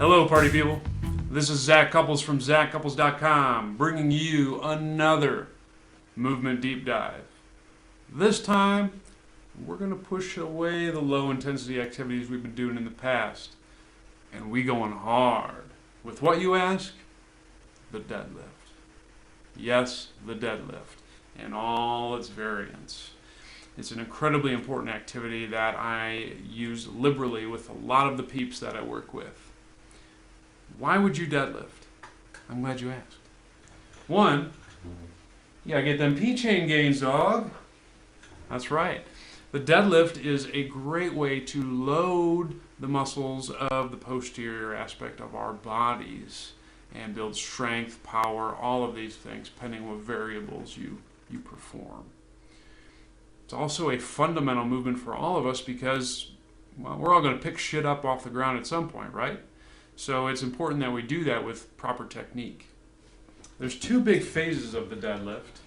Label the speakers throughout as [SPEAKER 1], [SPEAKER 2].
[SPEAKER 1] Hello, party people. This is Zach Couples from ZachCouples.com, bringing you another movement deep dive. This time, we're going to push away the low-intensity activities we've been doing in the past, and we going hard. With what, you ask? The deadlift. Yes, the deadlift, and all its variants. It's an incredibly important activity that I use liberally with a lot of the peeps that I work with. Why would you deadlift? I'm glad you asked. One, you gotta get them P-chain gains, dog. That's right. The deadlift is a great way to load the muscles of the posterior aspect of our bodies and build strength, power, all of these things, depending on what variables you perform. It's also a fundamental movement for all of us because, well, we're all going to pick shit up off the ground at some point, right? So it's important that we do that with proper technique. There's two big phases of the deadlift,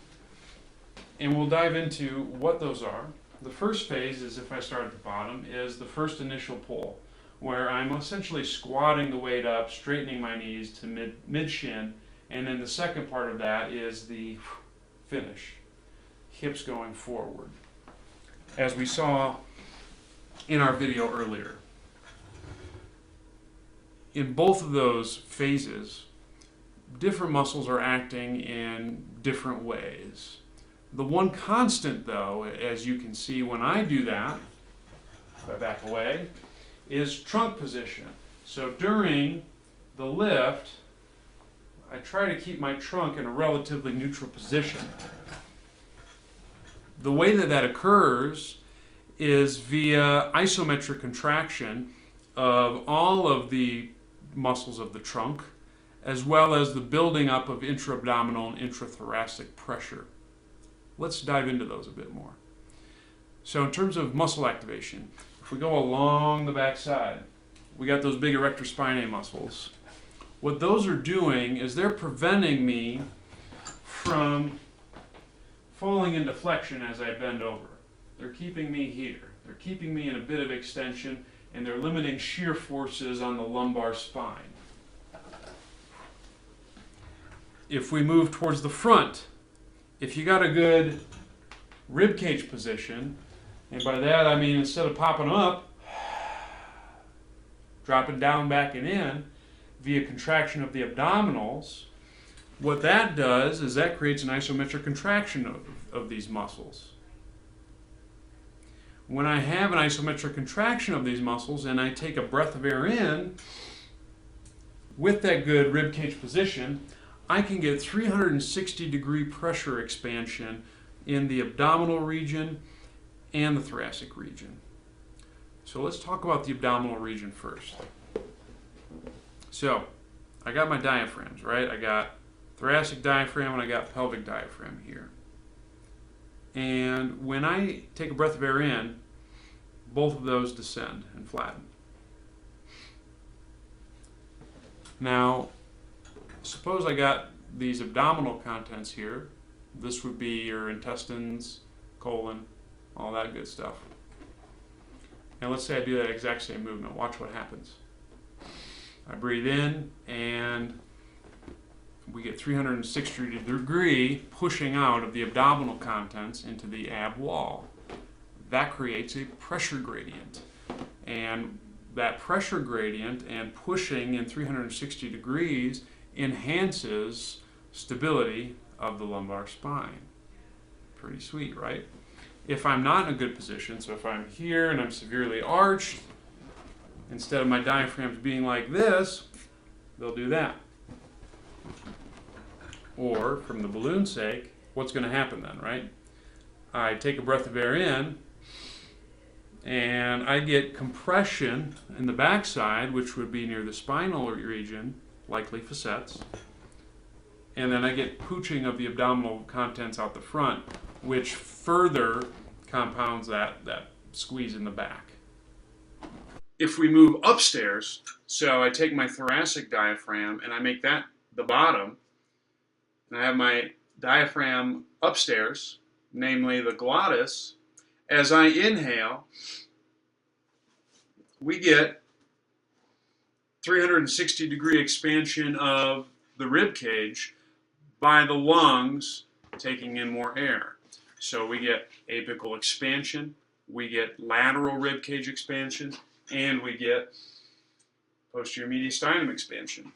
[SPEAKER 1] and we'll dive into what those are. The first phase is, if I start at the bottom, is the first initial pull, where I'm essentially squatting the weight up, straightening my knees to mid-shin, and then the second part of that is the finish, hips going forward, as we saw in our video earlier. In both of those phases, different muscles are acting in different ways. The one constant, though, as you can see when I do that, if I back away, is trunk position. So during the lift, I try to keep my trunk in a relatively neutral position. The way that that occurs is via isometric contraction of all of the muscles of the trunk, as well as the building up of intra-abdominal and intrathoracic pressure. Let's dive into those a bit more. So in terms of muscle activation, if we go along the back side, we got those big erector spinae muscles. What those are doing is they're preventing me from falling into flexion as I bend over. They're keeping me here. They're keeping me in a bit of extension, and they're limiting shear forces on the lumbar spine. If we move towards the front, if you got a good rib cage position, and by that I mean instead of popping up, dropping down, back and in via contraction of the abdominals, what that does is that creates an isometric contraction of these muscles. When I have an isometric contraction of these muscles and I take a breath of air in, with that good rib cage position, I can get 360-degree pressure expansion in the abdominal region and the thoracic region. So let's talk about the abdominal region first. So I got my diaphragms, right? I got thoracic diaphragm and I got pelvic diaphragm here. And when I take a breath of air in, both of those descend and flatten. Now, suppose I got these abdominal contents here. This would be your intestines, colon, all that good stuff. And let's say I do that exact same movement. Watch what happens. I breathe in and we get 360-degree pushing out of the abdominal contents into the ab wall. That creates a pressure gradient. And that pressure gradient and pushing in 360 degrees enhances stability of the lumbar spine. Pretty sweet, right? If I'm not in a good position, so if I'm here and I'm severely arched, instead of my diaphragms being like this, they'll do that. Or, from the balloon's sake, what's going to happen then, right? I take a breath of air in, and I get compression in the backside, which would be near the spinal region, likely facets. And then I get pooching of the abdominal contents out the front, which further compounds that squeeze in the back. If we move upstairs, so I take my thoracic diaphragm and I make that the bottom, and I have my diaphragm upstairs, namely the glottis. As I inhale, we get 360-degree expansion of the rib cage by the lungs taking in more air. So we get apical expansion, we get lateral rib cage expansion, and we get posterior mediastinum expansion.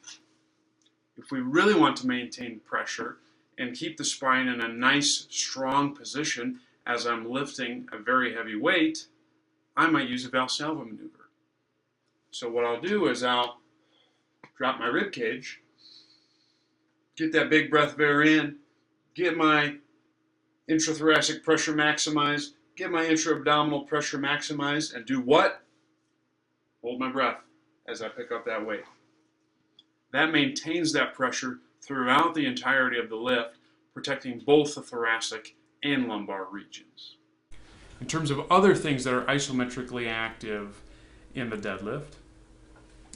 [SPEAKER 1] If we really want to maintain pressure and keep the spine in a nice, strong position as I'm lifting a very heavy weight, I might use a Valsalva maneuver. So what I'll do is I'll drop my rib cage, get that big breath of air in, get my intrathoracic pressure maximized, get my intra-abdominal pressure maximized, and do what? Hold my breath as I pick up that weight. That maintains that pressure throughout the entirety of the lift, protecting both the thoracic and lumbar regions. In terms of other things that are isometrically active in the deadlift,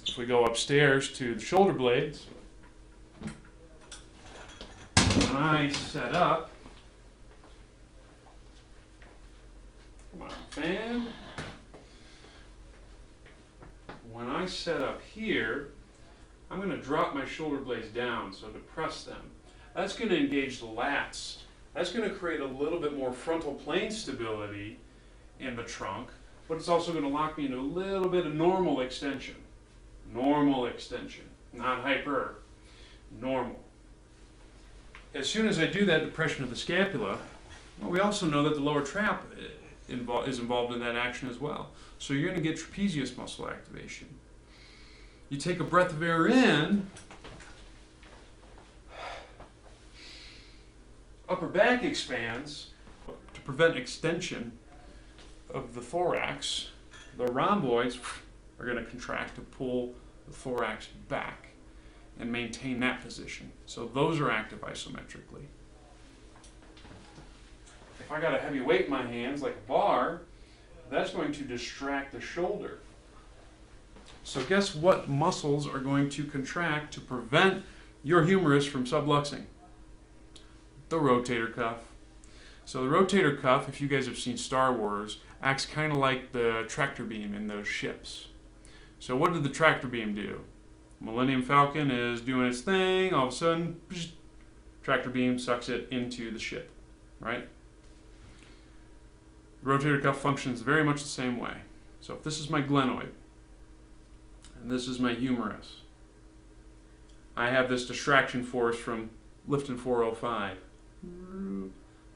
[SPEAKER 1] if we go upstairs to the shoulder blades, when I set up, come on, fan. When I set up here, I'm going to drop my shoulder blades down, so depress them. That's going to engage the lats. That's going to create a little bit more frontal plane stability in the trunk, but it's also going to lock me into a little bit of normal extension. Normal extension, not hyper, normal. As soon as I do that depression of the scapula, well, we also know that the lower trap is involved in that action as well. So you're going to get trapezius muscle activation. You take a breath of air in, upper back expands to prevent extension of the thorax. The rhomboids are going to contract to pull the thorax back and maintain that position. So those are active isometrically. If I got a heavy weight in my hands, like a bar, that's going to distract the shoulder. So guess what muscles are going to contract to prevent your humerus from subluxing? The rotator cuff. So the rotator cuff, if you guys have seen Star Wars, acts kind of like the tractor beam in those ships. So what did the tractor beam do? Millennium Falcon is doing its thing, all of a sudden, tractor beam sucks it into the ship, right? Rotator cuff functions very much the same way. So if this is my glenoid, and this is my humerus, I have this distraction force from lifting 405.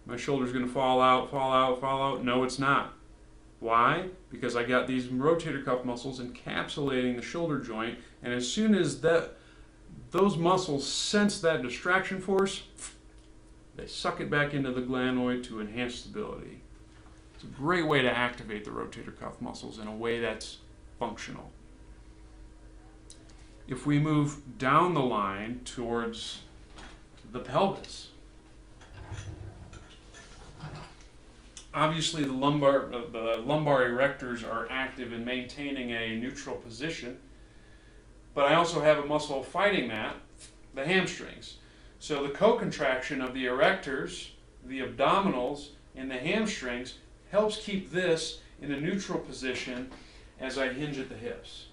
[SPEAKER 1] My shoulder's going to fall out, fall out, fall out. No, it's not. Why? Because I got these rotator cuff muscles encapsulating the shoulder joint, and as soon as those muscles sense that distraction force, they suck it back into the glenoid to enhance stability. It's a great way to activate the rotator cuff muscles in a way that's functional. If we move down the line towards the pelvis, obviously the lumbar erectors are active in maintaining a neutral position, but I also have a muscle fighting that, the hamstrings. So the co-contraction of the erectors, the abdominals, and the hamstrings helps keep this in a neutral position as I hinge at the hips.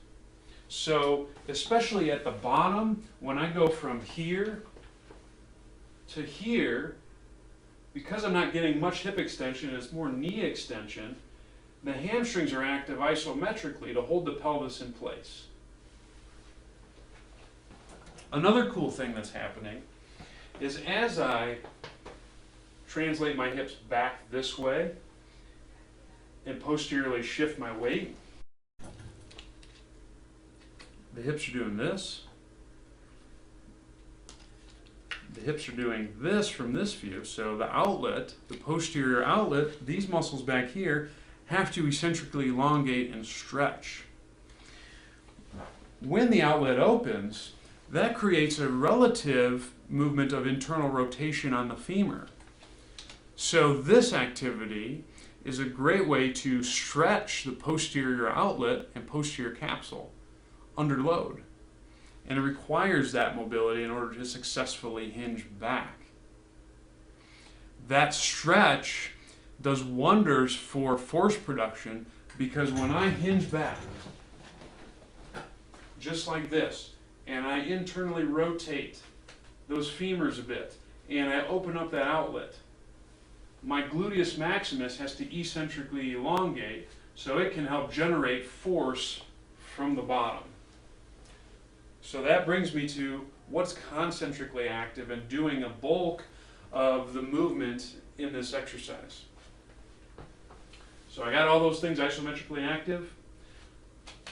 [SPEAKER 1] So especially at the bottom, when I go from here to here, because I'm not getting much hip extension, it's more knee extension, the hamstrings are active isometrically to hold the pelvis in place. Another cool thing that's happening is as I translate my hips back this way and posteriorly shift my weight, the hips are doing this. The hips are doing this from this view. So the outlet, the posterior outlet, these muscles back here have to eccentrically elongate and stretch. When the outlet opens, that creates a relative movement of internal rotation on the femur. So this activity is a great way to stretch the posterior outlet and posterior capsule under load. And it requires that mobility in order to successfully hinge back. That stretch does wonders for force production because when I hinge back, just like this, and I internally rotate those femurs a bit, and I open up that outlet, my gluteus maximus has to eccentrically elongate so it can help generate force from the bottom. So that brings me to what's concentrically active and doing a bulk of the movement in this exercise. So I got all those things isometrically active.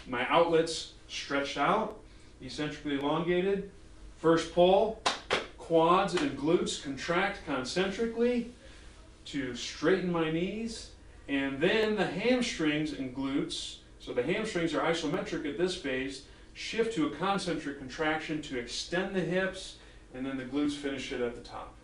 [SPEAKER 1] My outlets stretched out, eccentrically elongated. First pull, quads and glutes contract concentrically to straighten my knees. And then the hamstrings and glutes, so the hamstrings are isometric at this phase, shift to a concentric contraction to extend the hips, and then the glutes finish it at the top.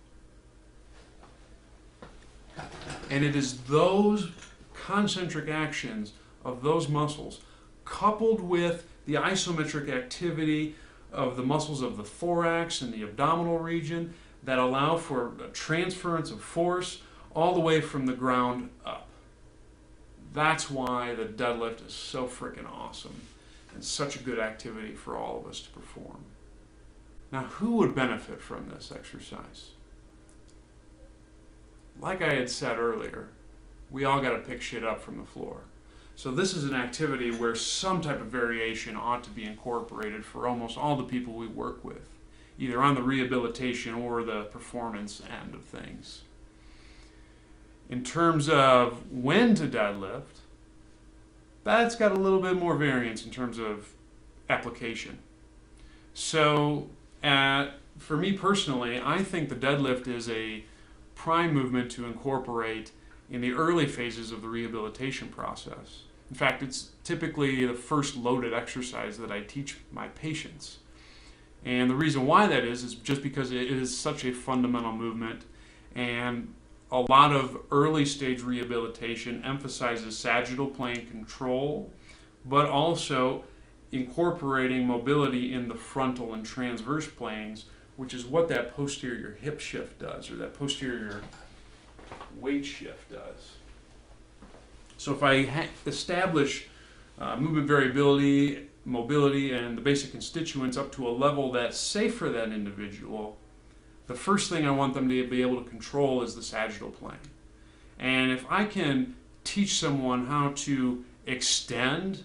[SPEAKER 1] And it is those concentric actions of those muscles, coupled with the isometric activity of the muscles of the thorax and the abdominal region, that allow for a transference of force all the way from the ground up. That's why the deadlift is so freaking awesome and such a good activity for all of us to perform. Now, who would benefit from this exercise? Like I had said earlier, we all got to pick shit up from the floor. So this is an activity where some type of variation ought to be incorporated for almost all the people we work with, either on the rehabilitation or the performance end of things. In terms of when to deadlift, that's got a little bit more variance in terms of application. So for me personally, I think the deadlift is a prime movement to incorporate in the early phases of the rehabilitation process. In fact, it's typically the first loaded exercise that I teach my patients. And the reason why that is just because it is such a fundamental movement, and a lot of early stage rehabilitation emphasizes sagittal plane control, but also incorporating mobility in the frontal and transverse planes, which is what that posterior hip shift does, or that posterior weight shift does. So if I establish movement variability, mobility, and the basic constituents up to a level that's safe for that individual, the first thing I want them to be able to control is the sagittal plane. And if I can teach someone how to extend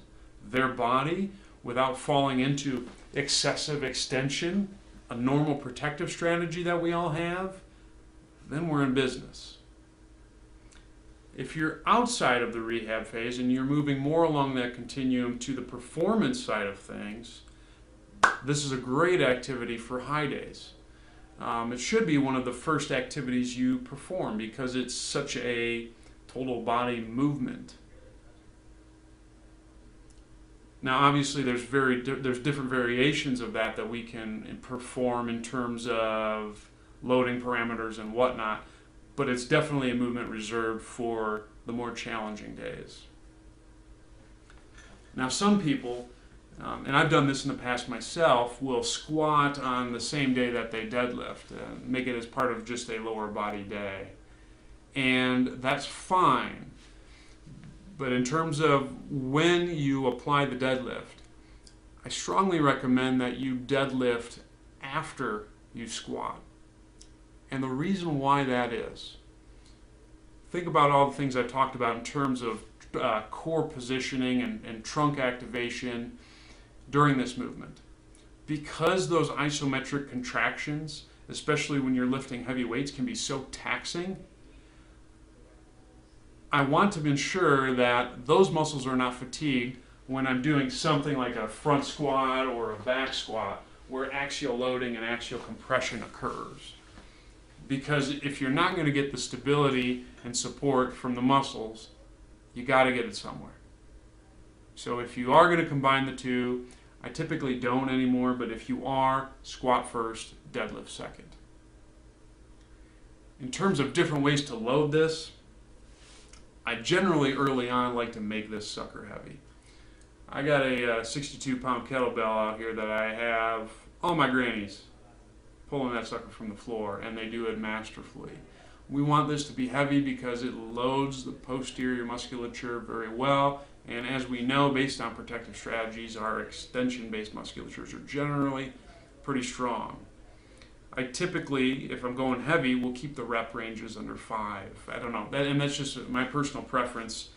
[SPEAKER 1] their body without falling into excessive extension, a normal protective strategy that we all have, then we're in business. If you're outside of the rehab phase and you're moving more along that continuum to the performance side of things, this is a great activity for high days. It should be one of the first activities you perform because it's such a total body movement. Now, obviously, there's different variations of that we can perform in terms of loading parameters and whatnot, but it's definitely a movement reserved for the more challenging days. Now, some people, and I've done this in the past myself, will squat on the same day that they deadlift and make it as part of just a lower body day. And that's fine. But in terms of when you apply the deadlift, I strongly recommend that you deadlift after you squat. And the reason why that is, think about all the things I talked about in terms of core positioning and trunk activation during this movement. Because those isometric contractions, especially when you're lifting heavy weights, can be so taxing, I want to ensure that those muscles are not fatigued when I'm doing something like a front squat or a back squat where axial loading and axial compression occurs. Because if you're not going to get the stability and support from the muscles, you got to get it somewhere. So if you are going to combine the two, I typically don't anymore, but if you are, squat first, deadlift second. In terms of different ways to load this, I generally early on like to make this sucker heavy. I got a 62-pound kettlebell out here that I have all my grannies pulling that sucker from the floor, and they do it masterfully. We want this to be heavy because it loads the posterior musculature very well. And as we know, based on protective strategies, our extension-based musculatures are generally pretty strong. I typically, if I'm going heavy, will keep the rep ranges under 5. I don't know, and that's just my personal preference.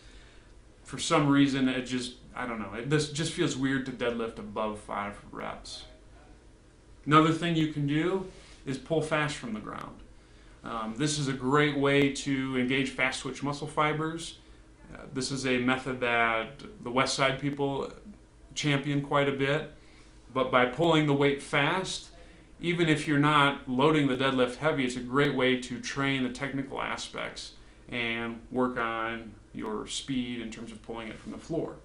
[SPEAKER 1] For some reason, it just, I don't know, this just feels weird to deadlift above 5 reps. Another thing you can do is pull fast from the ground. This is a great way to engage fast twitch muscle fibers. This is a method that the West Side people champion quite a bit. But by pulling the weight fast, even if you're not loading the deadlift heavy, it's a great way to train the technical aspects and work on your speed in terms of pulling it from the floor.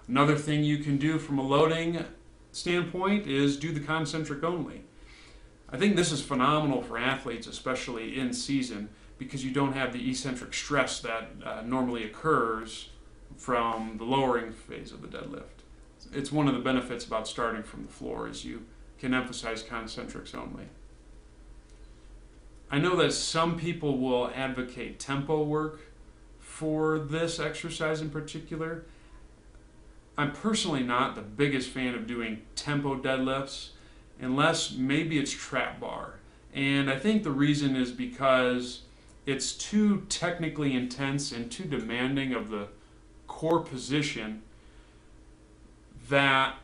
[SPEAKER 1] Another thing you can do from a loading standpoint is do the concentric only. I think this is phenomenal for athletes, especially in season, because you don't have the eccentric stress that normally occurs from the lowering phase of the deadlift. It's one of the benefits about starting from the floor is you can emphasize concentrics only. I know that some people will advocate tempo work for this exercise in particular. I'm personally not the biggest fan of doing tempo deadlifts unless maybe it's trap bar. And I think the reason is because it's too technically intense and too demanding of the core position that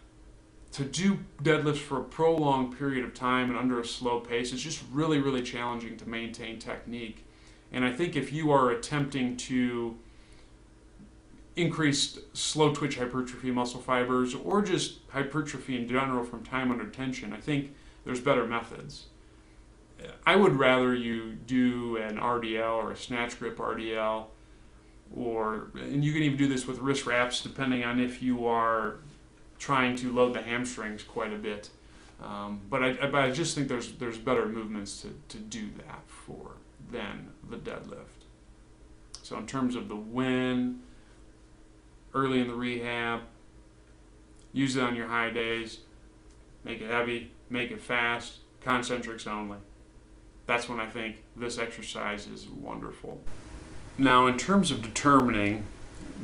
[SPEAKER 1] to do deadlifts for a prolonged period of time and under a slow pace is just really, really challenging to maintain technique. And I think if you are attempting to increase slow twitch hypertrophy muscle fibers or just hypertrophy in general from time under tension, I think there's better methods. I would rather you do an RDL or a snatch grip RDL, and you can even do this with wrist wraps depending on if you are trying to load the hamstrings quite a bit. But I just think there's better movements to do that for than the deadlift. So in terms of the win, early in the rehab, use it on your high days, make it heavy, make it fast, concentrics only. That's when I think this exercise is wonderful. Now, in terms of determining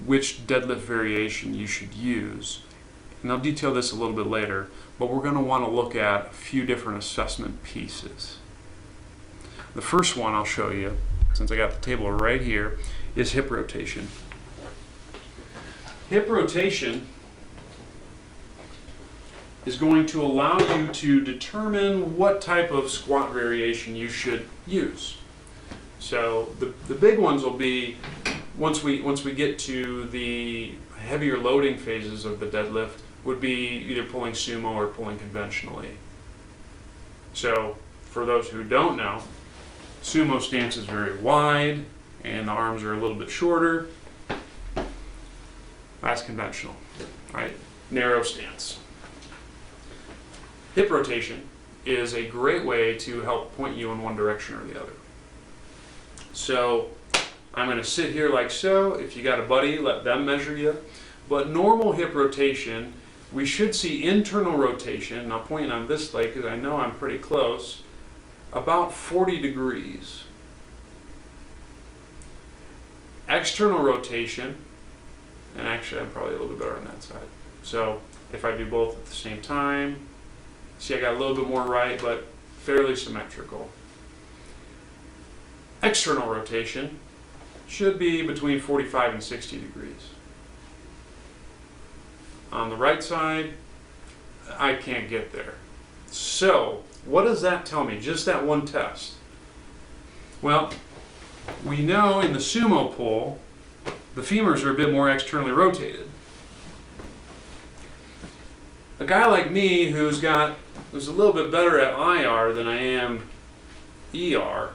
[SPEAKER 1] which deadlift variation you should use, and I'll detail this a little bit later, but we're going to want to look at a few different assessment pieces. The first one I'll show you, since I got the table right here, is hip rotation. Hip rotation is going to allow you to determine what type of squat variation you should use. So the big ones will be once we get to the heavier loading phases of the deadlift would be either pulling sumo or pulling conventionally. So for those who don't know, sumo stance is very wide and the arms are a little bit shorter. That's conventional, right? Narrow stance. Hip rotation is a great way to help point you in one direction or the other. So I'm going to sit here like so. If you got a buddy, let them measure you. But normal hip rotation, we should see internal rotation, and I'll point on this leg because I know I'm pretty close, about 40 degrees. External rotation, and actually I'm probably a little bit better on that side. So if I do both at the same time, see I got a little bit more right, but fairly symmetrical. External rotation should be between 45 and 60 degrees. On the right side, I can't get there. So, what does that tell me? Just that one test. Well, we know in the sumo pull, the femurs are a bit more externally rotated. A guy like me who's a little bit better at IR than I am ER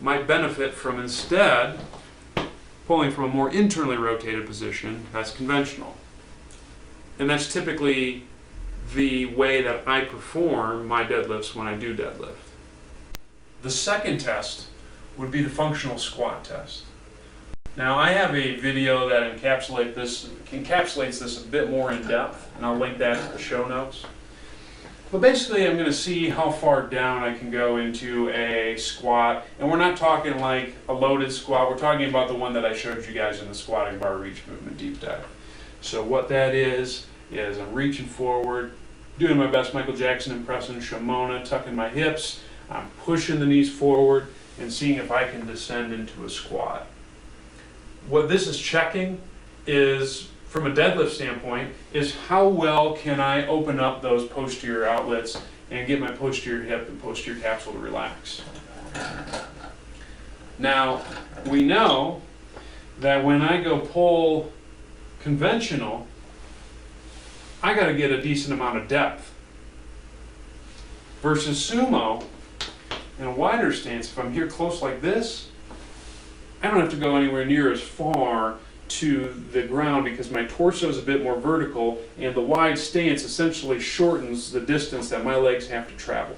[SPEAKER 1] might benefit from instead pulling from a more internally rotated position that's conventional. And that's typically the way that I perform my deadlifts when I do deadlift. The second test would be the functional squat test. Now I have a video that encapsulates this a bit more in depth, and I'll link that to the show notes. But basically I'm going to see how far down I can go into a squat. And we're not talking like a loaded squat, we're talking about the one that I showed you guys in the squatting bar reach movement deep dive. So what that is I'm reaching forward, doing my best Michael Jackson impression, Shimona, tucking my hips, I'm pushing the knees forward and seeing if I can descend into a squat. What this is checking is, from a deadlift standpoint, is how well can I open up those posterior outlets and get my posterior hip and posterior capsule to relax. Now, we know that when I go pull conventional, I got to get a decent amount of depth. Versus sumo, in a wider stance, if I'm here close like this, I don't have to go anywhere near as far to the ground because my torso is a bit more vertical and the wide stance essentially shortens the distance that my legs have to travel.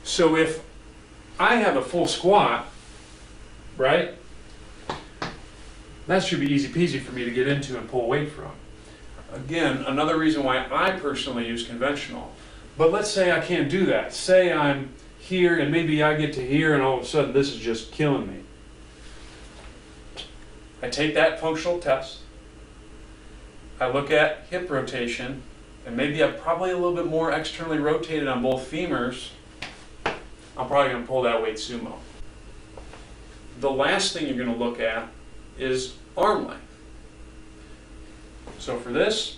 [SPEAKER 1] So if I have a full squat, right, that should be easy peasy for me to get into and pull weight from. Again, another reason why I personally use conventional. But let's say I can't do that. Say I'm here and maybe I get to here and all of a sudden this is just killing me. I take that functional test, I look at hip rotation, and maybe I'm probably a little bit more externally rotated on both femurs. I'm probably going to pull that weight sumo. The last thing you're going to look at is arm length. So for this,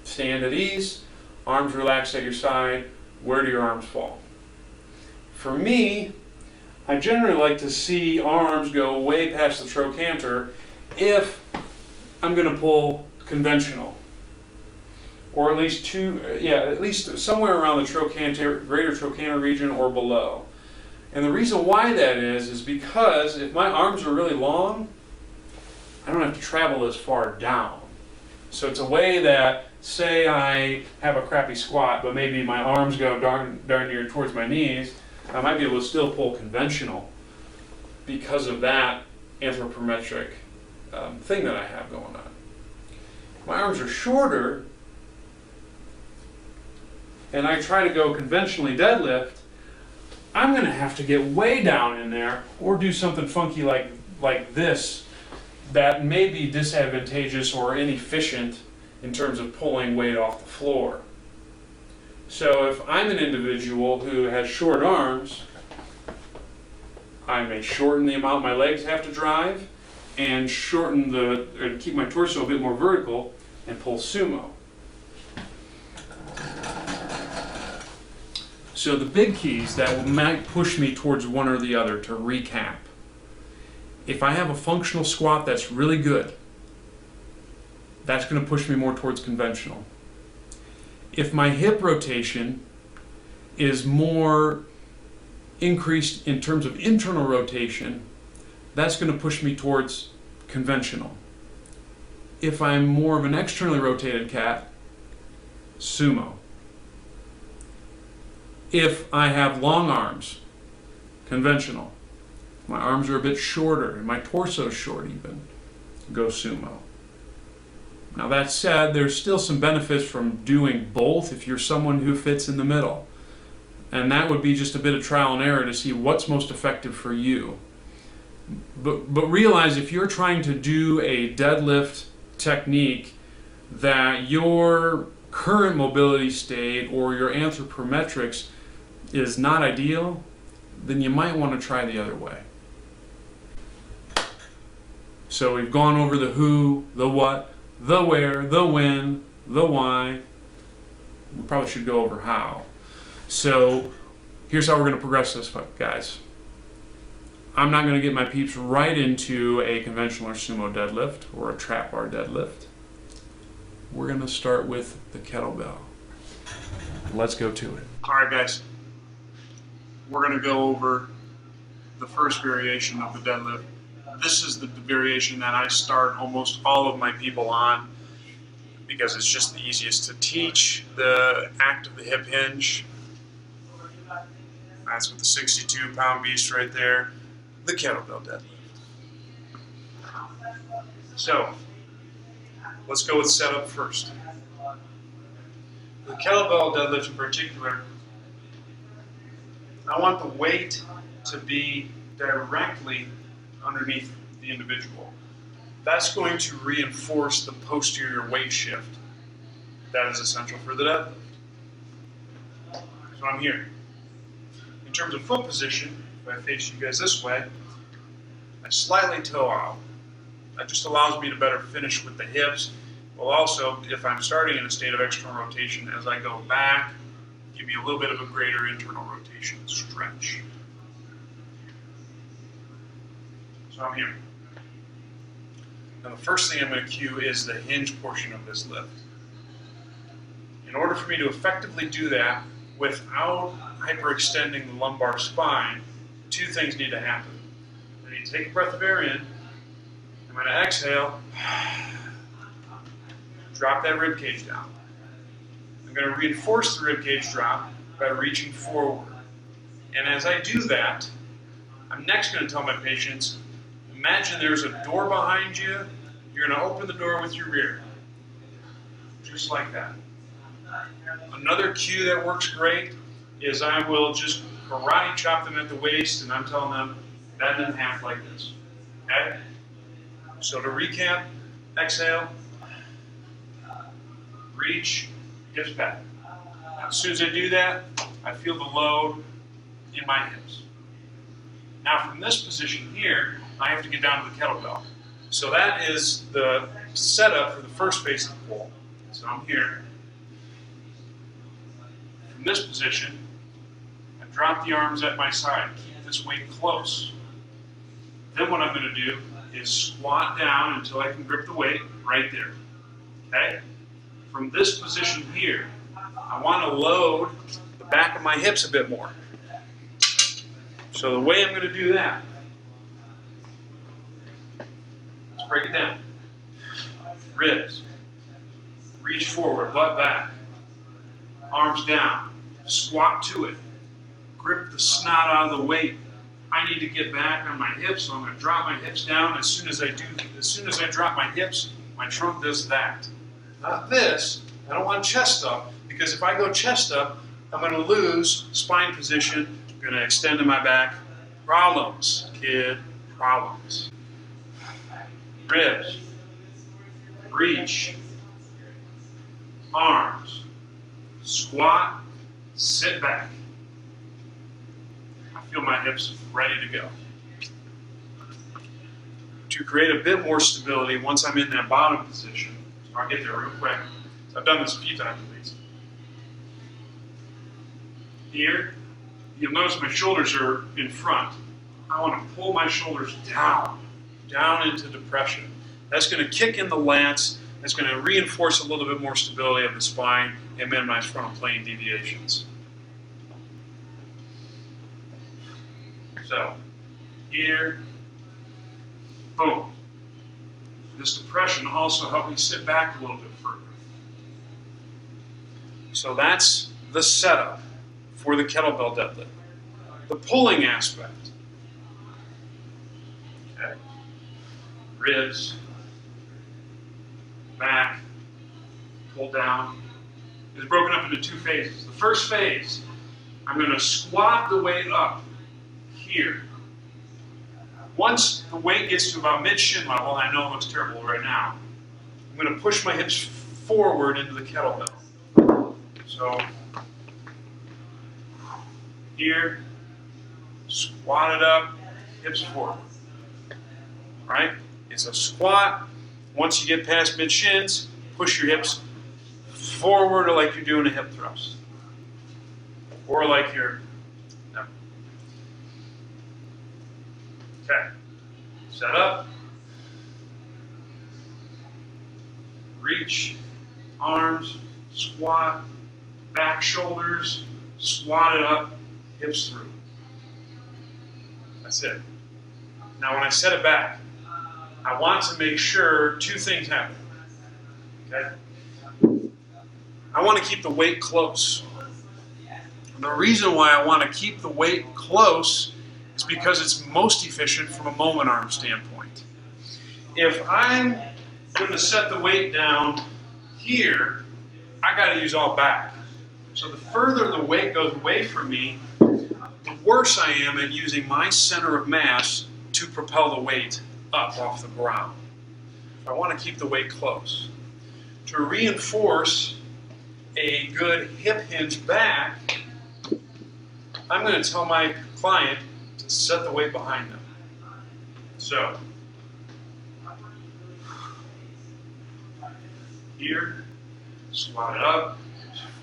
[SPEAKER 1] stand at ease, arms relaxed at your side, where do your arms fall? For me, I generally like to see arms go way past the trochanter if I'm going to pull conventional, or at least at least somewhere around the trochanter, greater trochanter region or below. And the reason why that is because if my arms are really long, I don't have to travel as far down. So it's a way that, say I have a crappy squat, but maybe my arms go darn near towards my knees, I might be able to still pull conventional because of that anthropometric thing that I have going on. My arms are shorter, and I try to go conventionally deadlift, I'm going to have to get way down in there or do something funky like this that may be disadvantageous or inefficient in terms of pulling weight off the floor. So if I'm an individual who has short arms, I may shorten the amount my legs have to drive and keep my torso a bit more vertical and pull sumo. So the big keys that might push me towards one or the other, to recap. If I have a functional squat that's really good, that's going to push me more towards conventional. If my hip rotation is more increased in terms of internal rotation, that's going to push me towards conventional. If I'm more of an externally rotated cat, sumo. If I have long arms, conventional. My arms are a bit shorter and my torso is short even, go sumo. Now that said, there's still some benefits from doing both if you're someone who fits in the middle. And that would be just a bit of trial and error to see what's most effective for you. But realize if you're trying to do a deadlift technique that your current mobility state or your anthropometrics is not ideal, then you might want to try the other way. So we've gone over the who, the what, the where, the when, the why. We probably should go over how. So here's how we're going to progress this, guys. I'm not going to get my peeps right into a conventional or sumo deadlift or a trap bar deadlift. We're going to start with the kettlebell. Let's go to it. All right, guys. We're going to go over the first variation of the deadlift. This is the variation that I start almost all of my people on because it's just the easiest to teach. The act of the hip hinge. That's with the 62-pound beast right there. The kettlebell deadlift. So, let's go with setup first. The kettlebell deadlift in particular, I want the weight to be directly underneath the individual. That's going to reinforce the posterior weight shift that is essential for the deadlift. So I'm here. In terms of foot position, if I face you guys this way, I slightly toe out. That just allows me to better finish with the hips. Well, also, if I'm starting in a state of external rotation, as I go back, give me a little bit of a greater internal rotation stretch. So I'm here. Now the first thing I'm going to cue is the hinge portion of this lift. In order for me to effectively do that without hyperextending the lumbar spine, two things need to happen. I need to take a breath of air in. I'm going to exhale, drop that rib cage down. I'm going to reinforce the rib cage drop by reaching forward. And as I do that, I'm next going to tell my patients, imagine there's a door behind you. You're going to open the door with your rear. Just like that. Another cue that works great is I will just karate chop them at the waist, and I'm telling them, bend in half like this. Okay? So to recap, exhale, reach, hips back. Now, as soon as I do that, I feel the load in my hips. Now from this position here, I have to get down to the kettlebell. So that is the setup for the first phase of the pull. So I'm here. From this position, I drop the arms at my side, keep this weight close. Then what I'm going to do is squat down until I can grip the weight right there. Okay? From this position here, I want to load the back of my hips a bit more. So the way I'm going to do that, let's break it down. Ribs, reach forward, butt back, arms down, squat to it, grip the snot out of the weight. I need to get back on my hips, so I'm going to drop my hips down. As soon as I drop my hips, my trunk does that. Not this. I don't want chest up, because if I go chest up, I'm going to lose spine position. I'm going to extend to my back. Problems, kid, problems. Ribs, reach, arms, squat, sit back. I feel my hips ready to go. To create a bit more stability once I'm in that bottom position, so I'll get there real quick. So I've done this a few times at least. Here, you'll notice my shoulders are in front. I want to pull my shoulders down into depression. That's going to kick in the lats. That's going to reinforce a little bit more stability of the spine and minimize frontal plane deviations. So, here, boom. This depression also helped me sit back a little bit further. So that's the setup for the kettlebell deadlift. The pulling aspect. Okay. Ribs, back, pull down, is broken up into two phases. The first phase, I'm going to squat the weight up here. Once the weight gets to about mid-shin level, I know it looks terrible right now, I'm going to push my hips forward into the kettlebell. So, here, squat it up, hips forward. Right? It's a squat. Once you get past mid-shins, push your hips forward like you're doing a hip thrust. Or like you're, no. Okay. Set up. Reach, arms, squat, back shoulders, squat it up, hips through. That's it. Now when I set it back, I want to make sure two things happen. Okay? I want to keep the weight close. The reason why I want to keep the weight close is because it's most efficient from a moment arm standpoint. If I'm going to set the weight down here, I got to use all back. So the further the weight goes away from me, the worse I am at using my center of mass to propel the weight up off the ground. I want to keep the weight close. To reinforce a good hip hinge back, I'm going to tell my client to set the weight behind them. So, here, squat it up,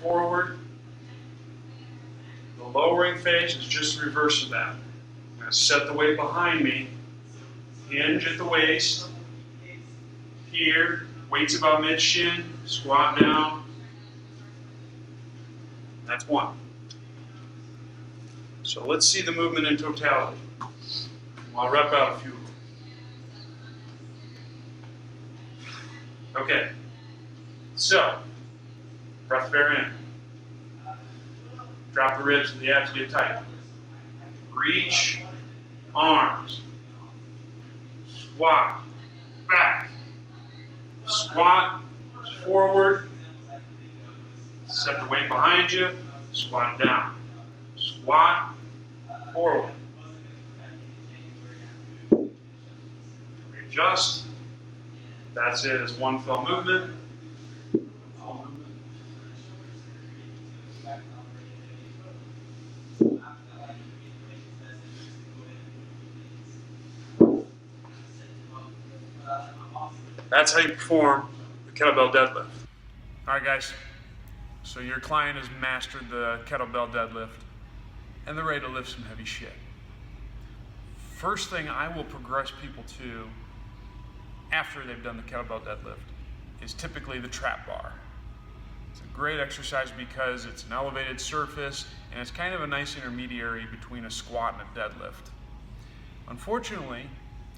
[SPEAKER 1] forward. The lowering phase is just the reverse of that. I'm going to set the weight behind me, hinge at the waist. Here, weight's about mid-shin, squat down. That's one. So let's see the movement in totality. I'll rep out a few of them. Okay. So, breath bear in. Drop the ribs and the abs get tight. Reach, arms. Squat, back. Squat, forward. Set the weight behind you. Squat down. Squat, forward. Readjust. That's it as one fell movement. That's how you perform the kettlebell deadlift. All right, guys. So your client has mastered the kettlebell deadlift and they're ready to lift some heavy shit. First thing I will progress people to after they've done the kettlebell deadlift is typically the trap bar. It's a great exercise because it's an elevated surface and it's kind of a nice intermediary between a squat and a deadlift. Unfortunately,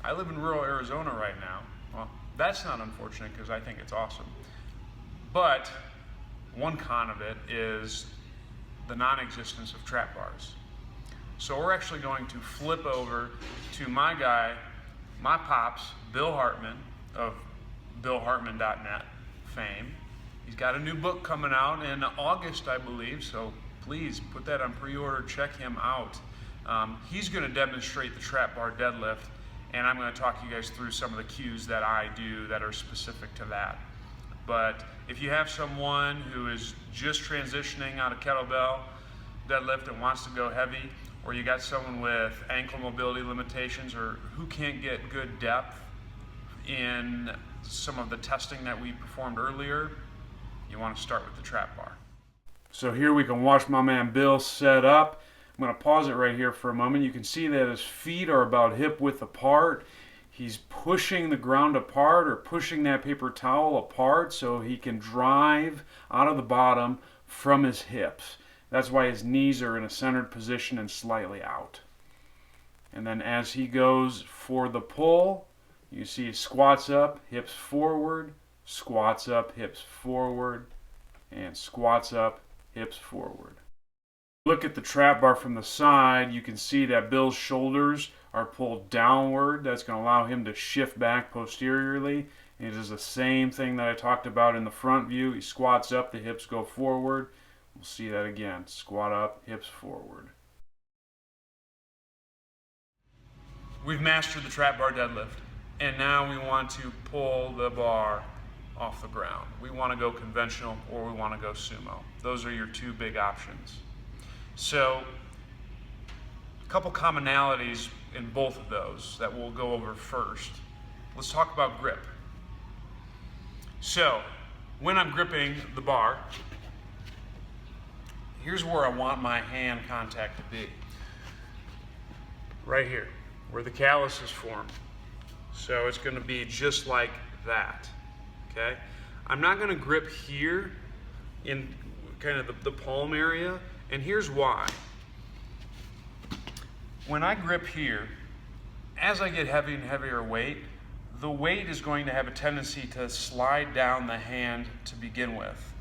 [SPEAKER 1] I live in rural Arizona right now. Well, that's not unfortunate because I think it's awesome. But one con of it is the non-existence of trap bars. So we're actually going to flip over to my guy, my pops, Bill Hartman of BillHartman.net fame. He's got a new book coming out in August, I believe, so please put that on pre-order, check him out. He's going to demonstrate the trap bar deadlift, and I'm going to talk you guys through some of the cues that I do that are specific to that. But if you have someone who is just transitioning out of kettlebell deadlift and wants to go heavy, or you got someone with ankle mobility limitations or who can't get good depth in some of the testing that we performed earlier, you want to start with the trap bar. So here we can watch my man Bill set up. I'm going to pause it right here for a moment. You can see that his feet are about hip width apart. He's pushing the ground apart or pushing that paper towel apart so he can drive out of the bottom from his hips. That's why his knees are in a centered position and slightly out. And then as he goes for the pull, you see he squats up, hips forward, squats up, hips forward, and squats up, hips forward. Look at the trap bar from the side, you can see that Bill's shoulders are pulled downward. That's going to allow him to shift back posteriorly. And it is the same thing that I talked about in the front view. He squats up, the hips go forward. We'll see that again. Squat up, hips forward. We've mastered the trap bar deadlift. And now we want to pull the bar off the ground. We want to go conventional or we want to go sumo. Those are your two big options. So, a couple commonalities in both of those that we'll go over first. Let's talk about grip. So, when I'm gripping the bar, here's where I want my hand contact to be. Right here, where the callus is formed. So it's going to be just like that, okay? I'm not going to grip here in kind of the palm area, and here's why. When I grip here, as I get heavy and heavier weight, the weight is going to have a tendency to slide down the hand to begin with.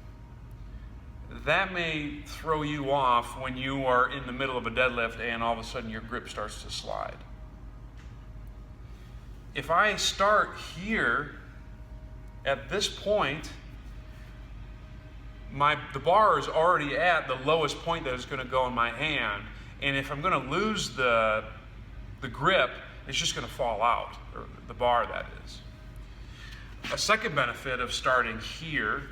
[SPEAKER 1] That may throw you off when you are in the middle of a deadlift and all of a sudden your grip starts to slide. If I start here at this point, the bar is already at the lowest point that it's going to go in my hand, and if I'm going to lose the grip, it's just going to fall out, or the bar, that is. A second benefit of starting here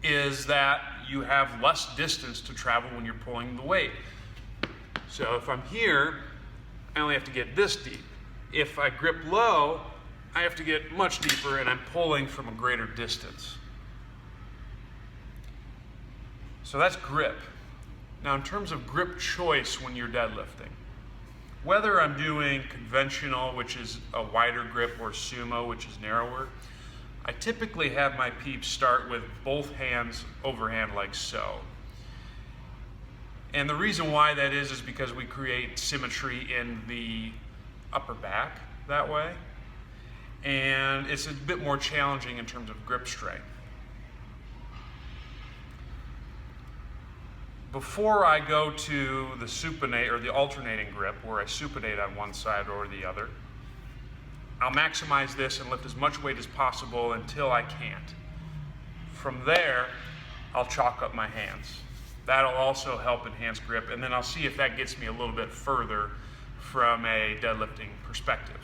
[SPEAKER 1] is that you have less distance to travel when you're pulling the weight. So if I'm here, I only have to get this deep. If I grip low, I have to get much deeper, and I'm pulling from a greater distance. So that's grip. Now, in terms of grip choice when you're deadlifting, whether I'm doing conventional, which is a wider grip, or sumo, which is narrower, I typically have my peeps start with both hands overhand like so. And the reason why that is because we create symmetry in the upper back that way. And it's a bit more challenging in terms of grip strength. Before I go to the supinate, or the alternating grip, where I supinate on one side or the other, I'll maximize this and lift as much weight as possible until I can't. From there, I'll chalk up my hands. That'll also help enhance grip, and then I'll see if that gets me a little bit further from a deadlifting perspective.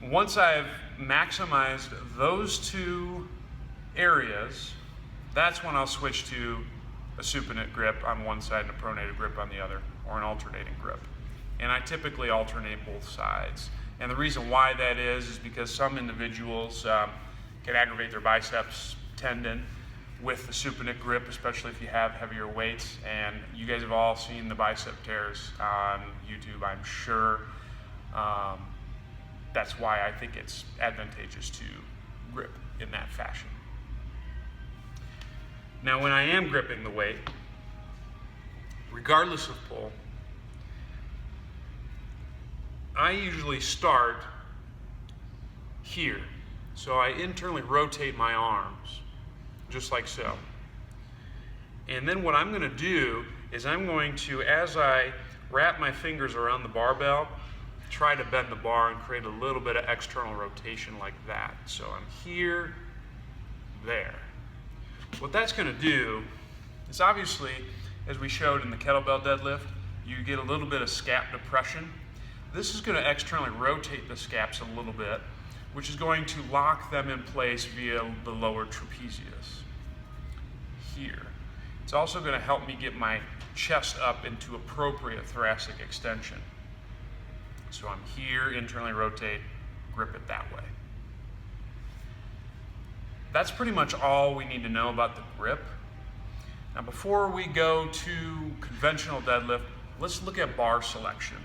[SPEAKER 1] Once I've maximized those two areas, that's when I'll switch to a supinate grip on one side and a pronated grip on the other, or an alternating grip. And I typically alternate both sides. And the reason why that is because some individuals can aggravate their biceps tendon with the supinate grip, especially if you have heavier weights. And you guys have all seen the bicep tears on YouTube, I'm sure. That's why I think it's advantageous to grip in that fashion. Now, when I am gripping the weight, regardless of pull, I usually start here. So I internally rotate my arms, just like so. And then what I'm going to do is I'm going to, as I wrap my fingers around the barbell, try to bend the bar and create a little bit of external rotation like that. So I'm here, there. What that's going to do is, obviously, as we showed in the kettlebell deadlift, you get a little bit of scap depression. This is going to externally rotate the scaps a little bit, which is going to lock them in place via the lower trapezius here. It's also going to help me get my chest up into appropriate thoracic extension. So I'm here, internally rotate, grip it that way. That's pretty much all we need to know about the grip. Now, before we go to conventional deadlift, let's look at bar selection.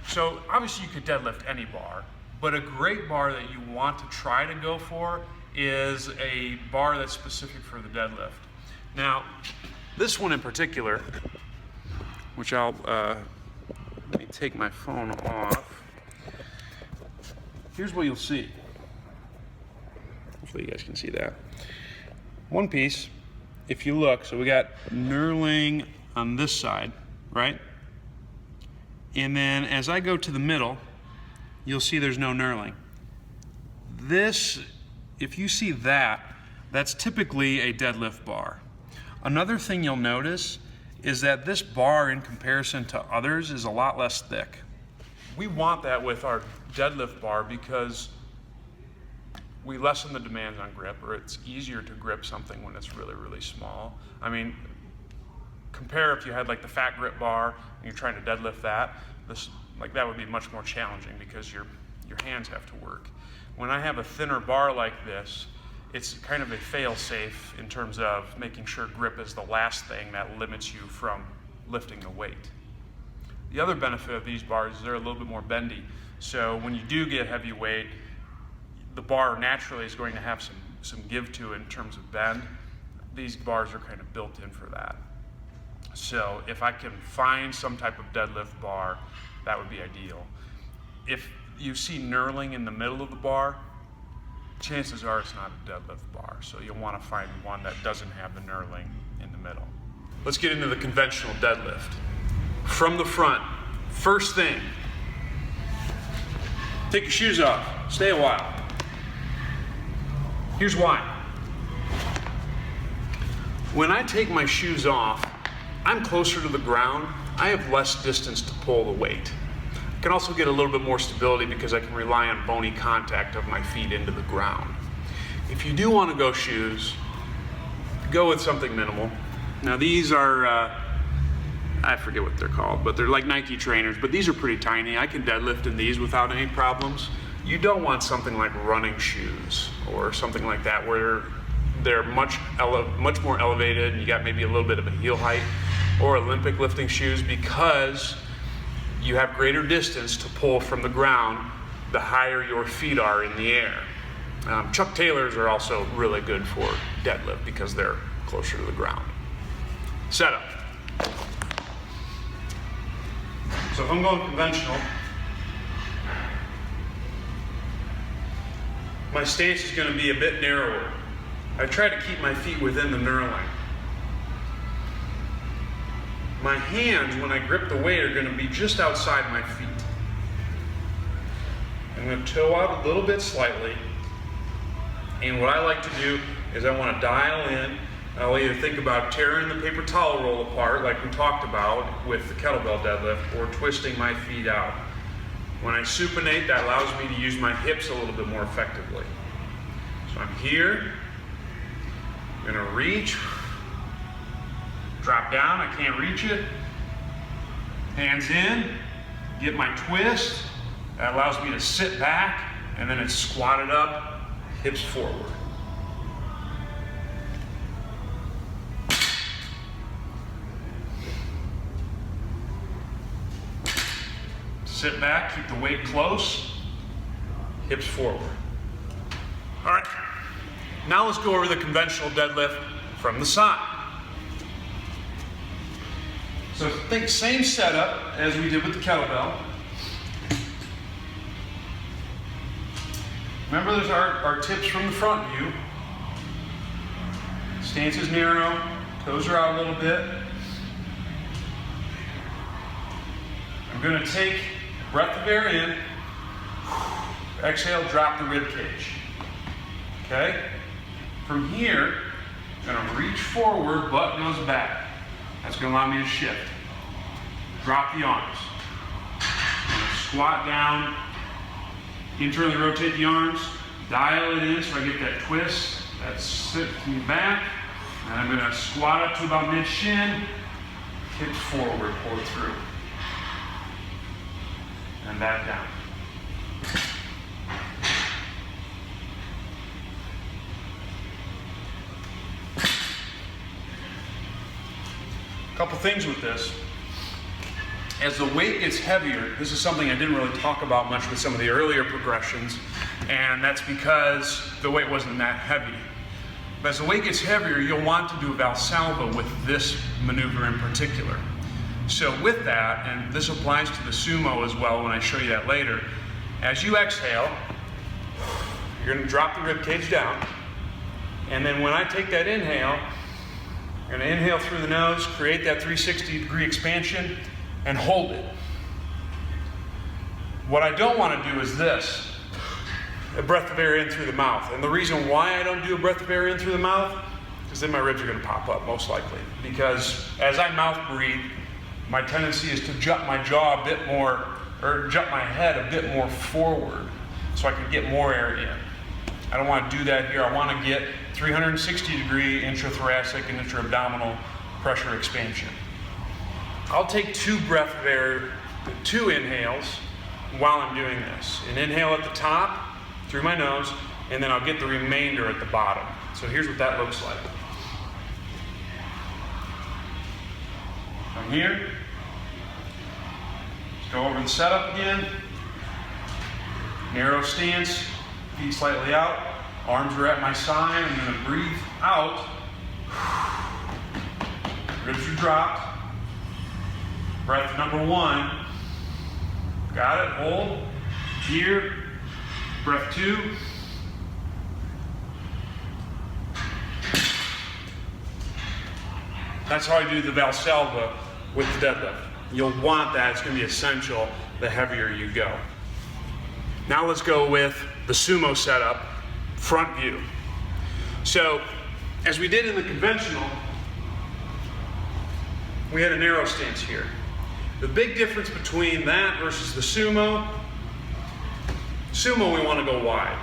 [SPEAKER 1] So obviously you could deadlift any bar, but a great bar that you want to try to go for is a bar that's specific for the deadlift. Now, this one in particular, which I'll, let me take my phone off. Here's what you'll see. Hopefully you guys can see that. One piece, if you look, so we got knurling on this side, right? And then as I go to the middle, you'll see there's no knurling. This, if you see that, that's typically a deadlift bar. Another thing you'll notice is that this bar, in comparison to others, is a lot less thick. We want that with our deadlift bar because we lessen the demands on grip, or it's easier to grip something when it's really, really small. I mean, compare if you had like the fat grip bar and you're trying to deadlift that, that would be much more challenging because your hands have to work. When I have a thinner bar like this, it's kind of a fail-safe in terms of making sure grip is the last thing that limits you from lifting the weight. The other benefit of these bars is they're a little bit more bendy. So when you do get heavy weight, the bar naturally is going to have some give to it in terms of bend. These bars are kind of built in for that. So if I can find some type of deadlift bar, that would be ideal. If you see knurling in the middle of the bar, chances are it's not a deadlift bar. So you'll want to find one that doesn't have the knurling in the middle. Let's get into the conventional deadlift. From the front, first thing, take your shoes off, stay a while. Here's why. When I take my shoes off, I'm closer to the ground. I have less distance to pull the weight. I can also get a little bit more stability because I can rely on bony contact of my feet into the ground. If you do want to go shoes, go with something minimal. Now these are, I forget what they're called, but they're like Nike trainers, but these are pretty tiny. I can deadlift in these without any problems. You don't want something like running shoes or something like that where they're much more elevated and you got maybe a little bit of a heel height, or Olympic lifting shoes, because you have greater distance to pull from the ground the higher your feet are in the air. Chuck Taylors are also really good for deadlift because they're closer to the ground. Setup. So if I'm going conventional, my stance is going to be a bit narrower. I try to keep my feet within the knurling. My hands, when I grip the weight, are going to be just outside my feet. I'm going to toe out a little bit slightly. And what I like to do is I want to dial in. I'll either think about tearing the paper towel roll apart, like we talked about with the kettlebell deadlift, or twisting my feet out. When I supinate, that allows me to use my hips a little bit more effectively. So I'm here, I'm going to reach, drop down, I can't reach it, hands in, get my twist. That allows me to sit back, and then it's squatted up, hips forward. Sit back, keep the weight close, hips forward. All right, now let's go over the conventional deadlift from the side. So think same setup as we did with the kettlebell. Remember, there's our tips from the front view. Stance is narrow, toes are out a little bit. I'm going to take breath of air in, exhale, drop the rib cage. Okay? From here, I'm going to reach forward, butt goes back. That's going to allow me to shift. Drop the arms. I'm going to squat down, internally rotate the arms, dial it in so I get that twist. That sits me back. And I'm going to squat up to about mid-shin, hips forward, pull it through. And back down. A couple things with this. As the weight gets heavier, this is something I didn't really talk about much with some of the earlier progressions, and that's because the weight wasn't that heavy. But as the weight gets heavier, you'll want to do a Valsalva with this maneuver in particular. So with that, and this applies to the Sumo as well when I show you that later, as you exhale, you're going to drop the rib cage down, and then when I take that inhale, you're going to inhale through the nose, create that 360-degree expansion, and hold it. What I don't want to do is this, a breath of air in through the mouth. And the reason why I don't do a breath of air in through the mouth, because then my ribs are going to pop up, most likely. Because as I mouth breathe, my tendency is to jut my jaw a bit more, or jut my head a bit more forward, so I can get more air in. I don't want to do that here. I want to get 360-degree intrathoracic and intra-abdominal pressure expansion. I'll take two inhales while I'm doing this. An inhale at the top, through my nose, and then I'll get the remainder at the bottom. So here's what that looks like. From here, let's go over the setup again. Narrow stance, feet slightly out, arms are at my side. I'm going to breathe out. Ribs are dropped. Breath number one. Got it, hold. Here. Breath two. That's how I do the Valsalva with the deadlift. You'll want that, it's going to be essential the heavier you go. Now let's go with the Sumo setup, front view. So, as we did in the conventional, we had a narrow stance here. The big difference between that versus the sumo, we want to go wide.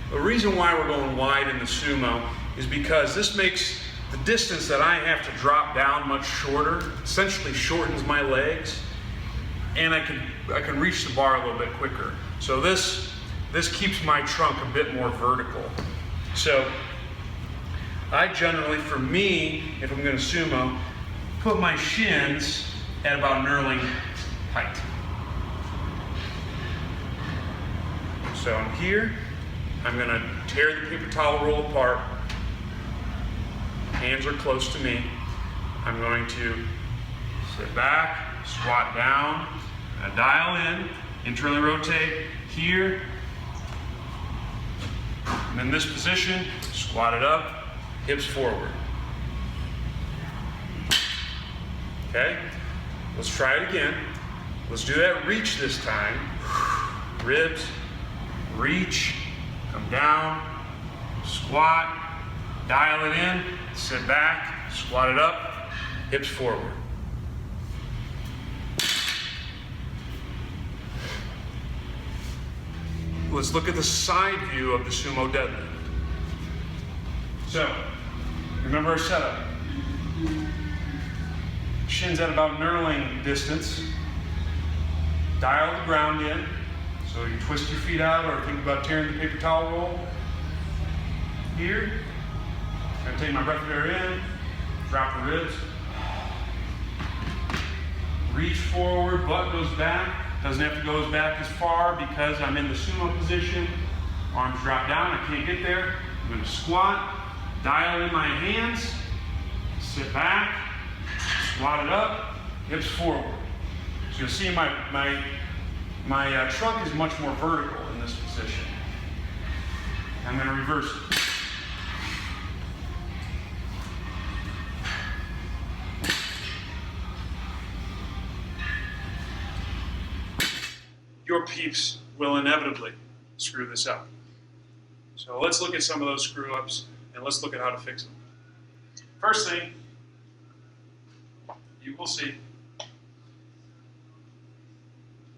[SPEAKER 1] The reason why we're going wide in the sumo is because this makes the distance that I have to drop down much shorter, essentially shortens my legs, and I can reach the bar a little bit quicker. So this keeps my trunk a bit more vertical. So I generally, for me, if I'm going to sumo, put my shins at about knurling height. So I'm here, I'm going to tear the paper towel roll apart. Hands are close to me. I'm going to sit back, squat down, dial in, internally rotate here. I'm in this position, squat it up, hips forward. Okay, let's try it again. Let's do that reach this time. Ribs, reach, come down, squat, dial it in, sit back, squat it up, hips forward. Let's look at the side view of the sumo deadlift. So, remember our setup. Shins at about knurling distance. Dial the ground in. So you twist your feet out or think about tearing the paper towel roll. Here. I'm going to take my breath of air in. Drop the ribs. Reach forward, butt goes back. Doesn't have to go back as far because I'm in the sumo position. Arms drop down, I can't get there. I'm going to squat, dial in my hands, sit back, squat it up, hips forward. So you'll see my trunk is much more vertical in this position. I'm going to reverse it. Your peeps will inevitably screw this up. So let's look at some of those screw ups and let's look at how to fix them. First thing you will see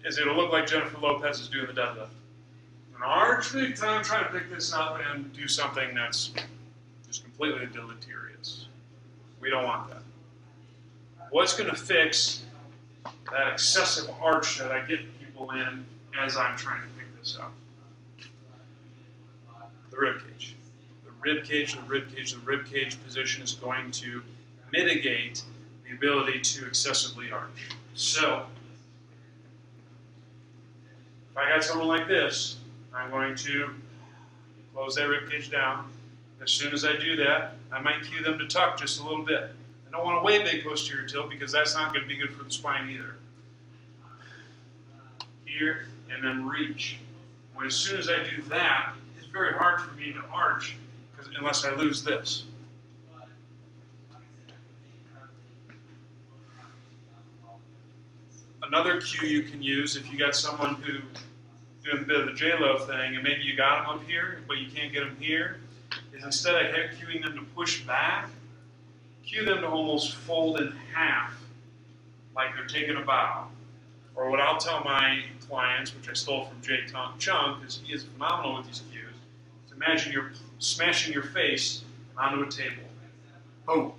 [SPEAKER 1] is it'll look like Jennifer Lopez is doing the deadlift. An arch big time trying to pick this up and do something that's just completely deleterious. We don't want that. What's going to fix that excessive arch that I get people in as I'm trying to pick this up? The rib cage. The rib cage, the rib cage, the rib cage position is going to mitigate the ability to excessively arch. So, if I got someone like this, I'm going to close that rib cage down. As soon as I do that, I might cue them to tuck just a little bit. I don't want a way big posterior tilt because that's not going to be good for the spine either. Here, and then reach. When as soon as I do that, it's very hard for me to arch unless I lose this. Another cue you can use if you got someone who doing a bit of the J-Lo thing and maybe you got them up here but you can't get them here, is instead of cueing them to push back, cue them to almost fold in half like they're taking a bow. Or what I'll tell my clients, which I stole from Jay Chung, because he is phenomenal with these cues, is imagine you're smashing your face onto a table. Boom.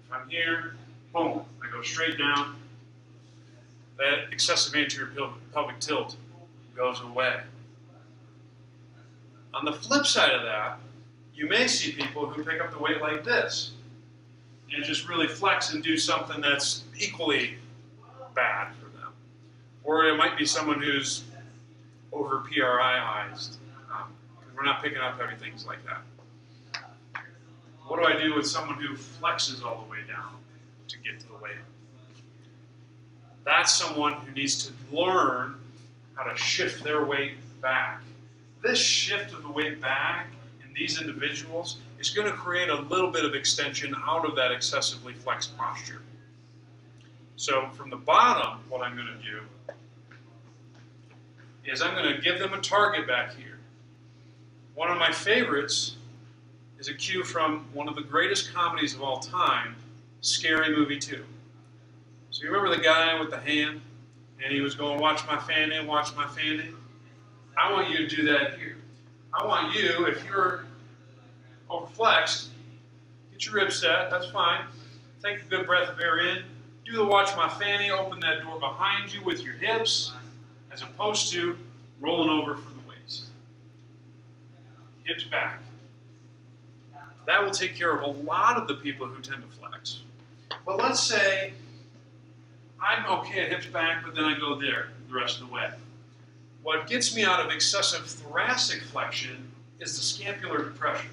[SPEAKER 1] If I'm here, boom, I go straight down. That excessive anterior pelvic tilt goes away. On the flip side of that, you may see people who pick up the weight like this and just really flex and do something that's equally bad for them. Or it might be someone who's over PRI-ized. We're not picking up heavy things like that. What do I do with someone who flexes all the way down to get to the weight? That's someone who needs to learn how to shift their weight back. This shift of the weight back in these individuals is going to create a little bit of extension out of that excessively flexed posture. So from the bottom, what I'm going to do is I'm going to give them a target back here. One of my favorites is a cue from one of the greatest comedies of all time, Scary Movie 2. So you remember the guy with the hand? And he was going, watch my fan in, watch my fan in. I want you to do that here. I want you, if you're overflexed, get your ribs set, that's fine. Take a good breath of air in. Do the watch my fanny, open that door behind you with your hips, as opposed to rolling over for the waist. Hips back. That will take care of a lot of the people who tend to flex. But let's say I'm okay at hips back, but then I go there the rest of the way. What gets me out of excessive thoracic flexion is the scapular depression.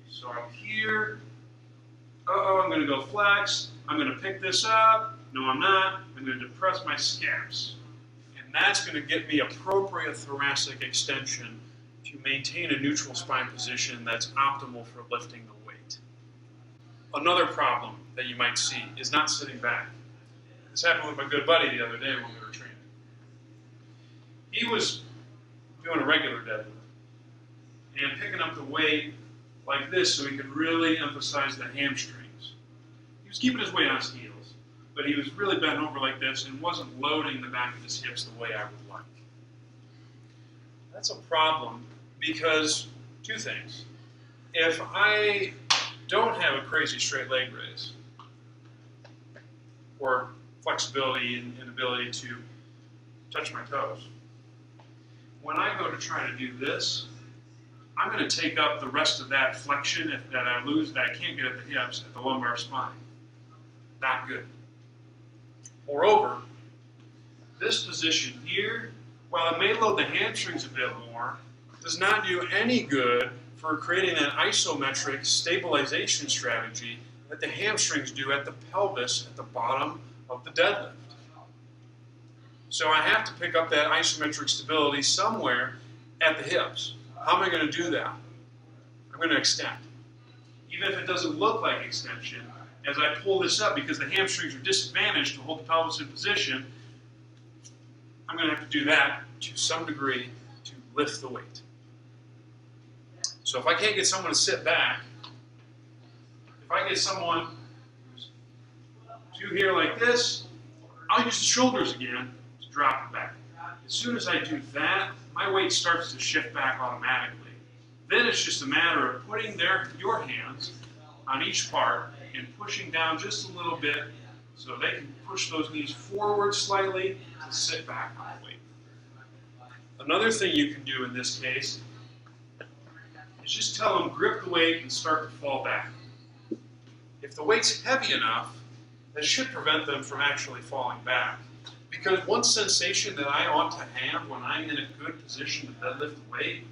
[SPEAKER 1] So I'm here. Uh-oh, I'm going to go flex. I'm going to pick this up. No, I'm not. I'm going to depress my scaps. And that's going to get me appropriate thoracic extension to maintain a neutral spine position that's optimal for lifting the weight. Another problem that you might see is not sitting back. This happened with my good buddy the other day when we were training. He was doing a regular deadlift and picking up the weight like this so he could really emphasize the hamstrings. He was keeping his weight on his heels, but he was really bent over like this and wasn't loading the back of his hips the way I would like. That's a problem because two things. If I don't have a crazy straight leg raise or flexibility and ability to touch my toes, when I go to try to do this, I'm going to take up the rest of that flexion that I lose, that I can't get at the hips, at the lumbar spine. Not good. Moreover, this position here, while it may load the hamstrings a bit more, does not do any good for creating that isometric stabilization strategy that the hamstrings do at the pelvis at the bottom of the deadlift. So I have to pick up that isometric stability somewhere at the hips. How am I going to do that? I'm going to extend. Even if it doesn't look like extension, as I pull this up, because the hamstrings are disadvantaged to hold the pelvis in position, I'm going to have to do that to some degree to lift the weight. So if I can't get someone to sit back, if I get someone who's to here like this, I'll use the shoulders again to drop it back. As soon as I do that, my weight starts to shift back automatically. Then it's just a matter of putting your hands on each part and pushing down just a little bit so they can push those knees forward slightly to sit back on the weight. Another thing you can do in this case is just tell them grip the weight and start to fall back. If the weight's heavy enough, that should prevent them from actually falling back. Because one sensation that I ought to have when I'm in a good position to deadlift the weight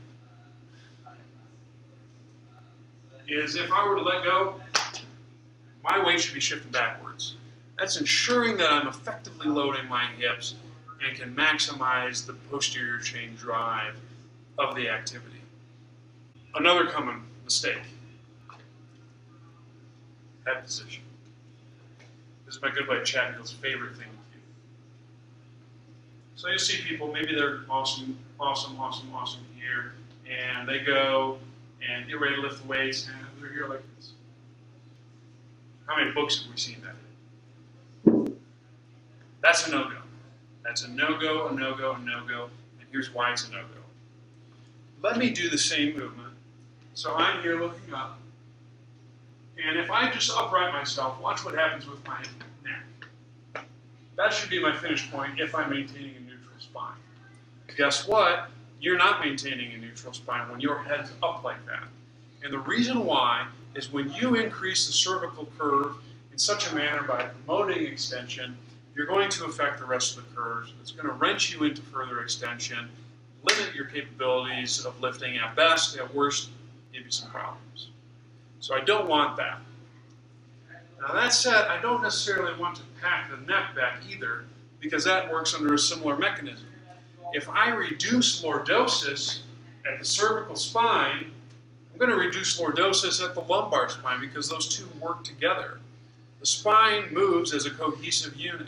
[SPEAKER 1] is if I were to let go, my weight should be shifting backwards. That's ensuring that I'm effectively loading my hips and can maximize the posterior chain drive of the activity. Another common mistake, head position. This is my good buddy Chadwell's favorite thing to do. So you see people, maybe they're awesome here, and they go and get ready to lift the weights, and they're here like this. How many books have we seen that? That's a no-go. That's a no-go, a no-go, a no-go, and here's why it's a no-go. Let me do the same movement. So I'm here looking up, and if I just upright myself, watch what happens with my neck. That should be my finish point if I'm maintaining a neutral spine. Guess what? You're not maintaining a neutral spine when your head's up like that. And the reason why is when you increase the cervical curve in such a manner by promoting extension, you're going to affect the rest of the curves. It's going to wrench you into further extension, limit your capabilities of lifting at best, at worst, give you some problems. So I don't want that. Now that said, I don't necessarily want to pack the neck back either, because that works under a similar mechanism. If I reduce lordosis at the cervical spine, I'm going to reduce lordosis at the lumbar spine because those two work together. The spine moves as a cohesive unit.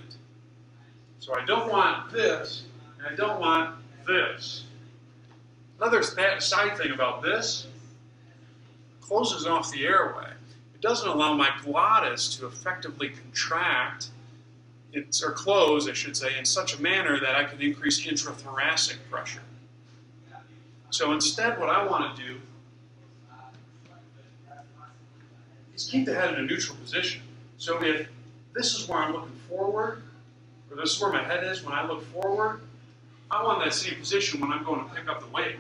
[SPEAKER 1] So I don't want this, and I don't want this. Another side thing about this, closes off the airway. It doesn't allow my glottis to effectively contract, or close, I should say, in such a manner that I can increase intrathoracic pressure. So instead, what I want to do is keep the head in a neutral position. So if this is where I'm looking forward, or this is where my head is when I look forward, I want that same position when I'm going to pick up the weight.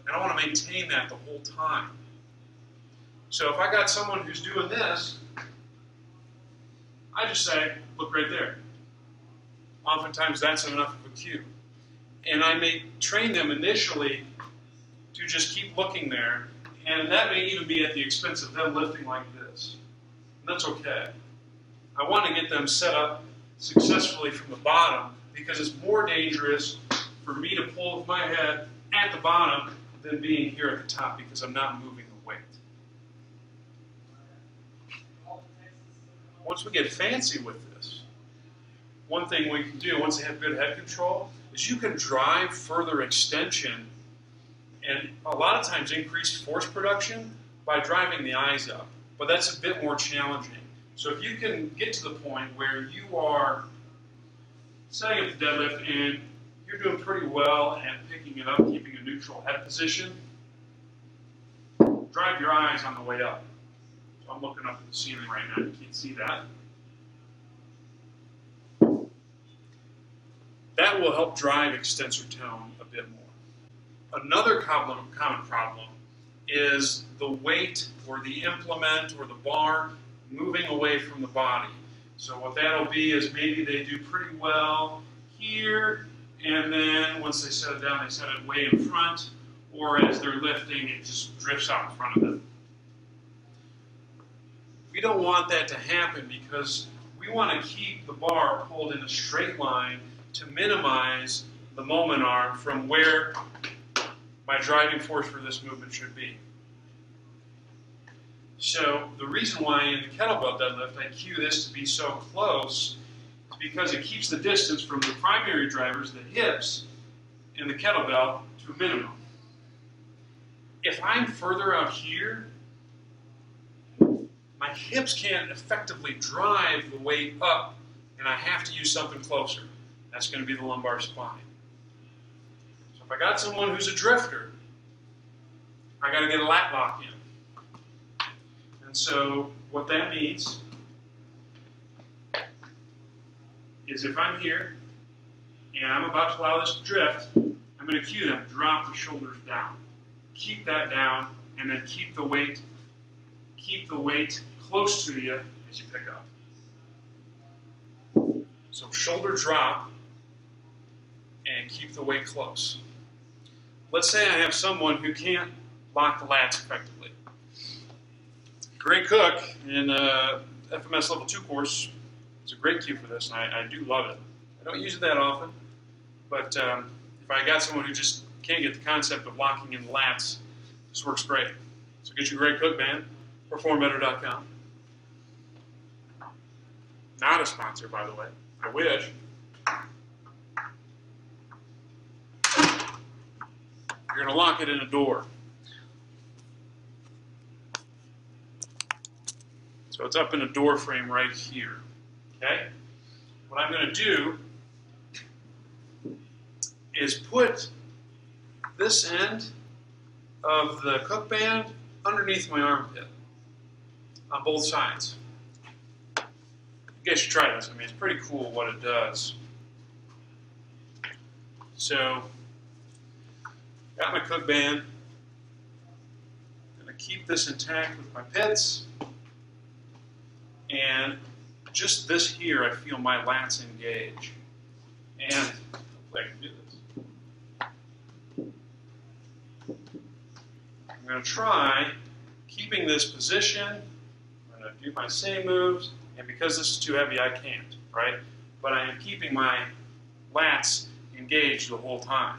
[SPEAKER 1] And I want to maintain that the whole time. So if I got someone who's doing this, I just say, look right there. Oftentimes that's enough of a cue. And I may train them initially to just keep looking there, and that may even be at the expense of them lifting like this. And that's okay. I want to get them set up successfully from the bottom, because it's more dangerous for me to pull with my head at the bottom than being here at the top, because I'm not moving the weight. Once we get fancy with this, one thing we can do, once they have good head control, is you can drive further extension and a lot of times increase force production by driving the eyes up. But that's a bit more challenging. So if you can get to the point where you are setting up the deadlift and you're doing pretty well at picking it up, keeping a neutral head position, drive your eyes on the way up. So I'm looking up at the ceiling right now, you can't see that. That will help drive extensor tone a bit more. Another common problem is the weight or the implement or the bar moving away from the body. So what that'll be is maybe they do pretty well here, and then once they set it down, they set it way in front, or as they're lifting, it just drifts out in front of them. We don't want that to happen because we want to keep the bar pulled in a straight line to minimize the moment arm from where my driving force for this movement should be. So the reason why in the kettlebell deadlift I cue this to be so close is because it keeps the distance from the primary drivers, the hips, in the kettlebell to a minimum. If I'm further out here, my hips can't effectively drive the weight up, and I have to use something closer. That's going to be the lumbar spine. So if I got someone who's a drifter, I got to get a lat lock in. And so what that means is if I'm here and I'm about to allow this to drift, I'm going to cue them, drop the shoulders down. Keep that down, and then keep the weight close to you as you pick up. So shoulder drop and keep the weight close. Let's say I have someone who can't lock the lats effectively. Greg Cook in FMS Level 2 course is a great cue for this, and I do love it. I don't use it that often, but if I got someone who just can't get the concept of locking in the lats, this works great. So get your Greg Cook band, performbetter.com. Not a sponsor, by the way. I wish. You're going to lock it in a door. So it's up in a door frame right here. Okay? What I'm going to do is put this end of the Cook band underneath my armpit on both sides. You guys should try this. I mean, it's pretty cool what it does. So, got my Cook band. I'm going to keep this intact with my pits. And just this here, I feel my lats engage. And hopefully I can do this. I'm going to try keeping this position. I'm going to do my same moves. And because this is too heavy, I can't, right? But I am keeping my lats engaged the whole time.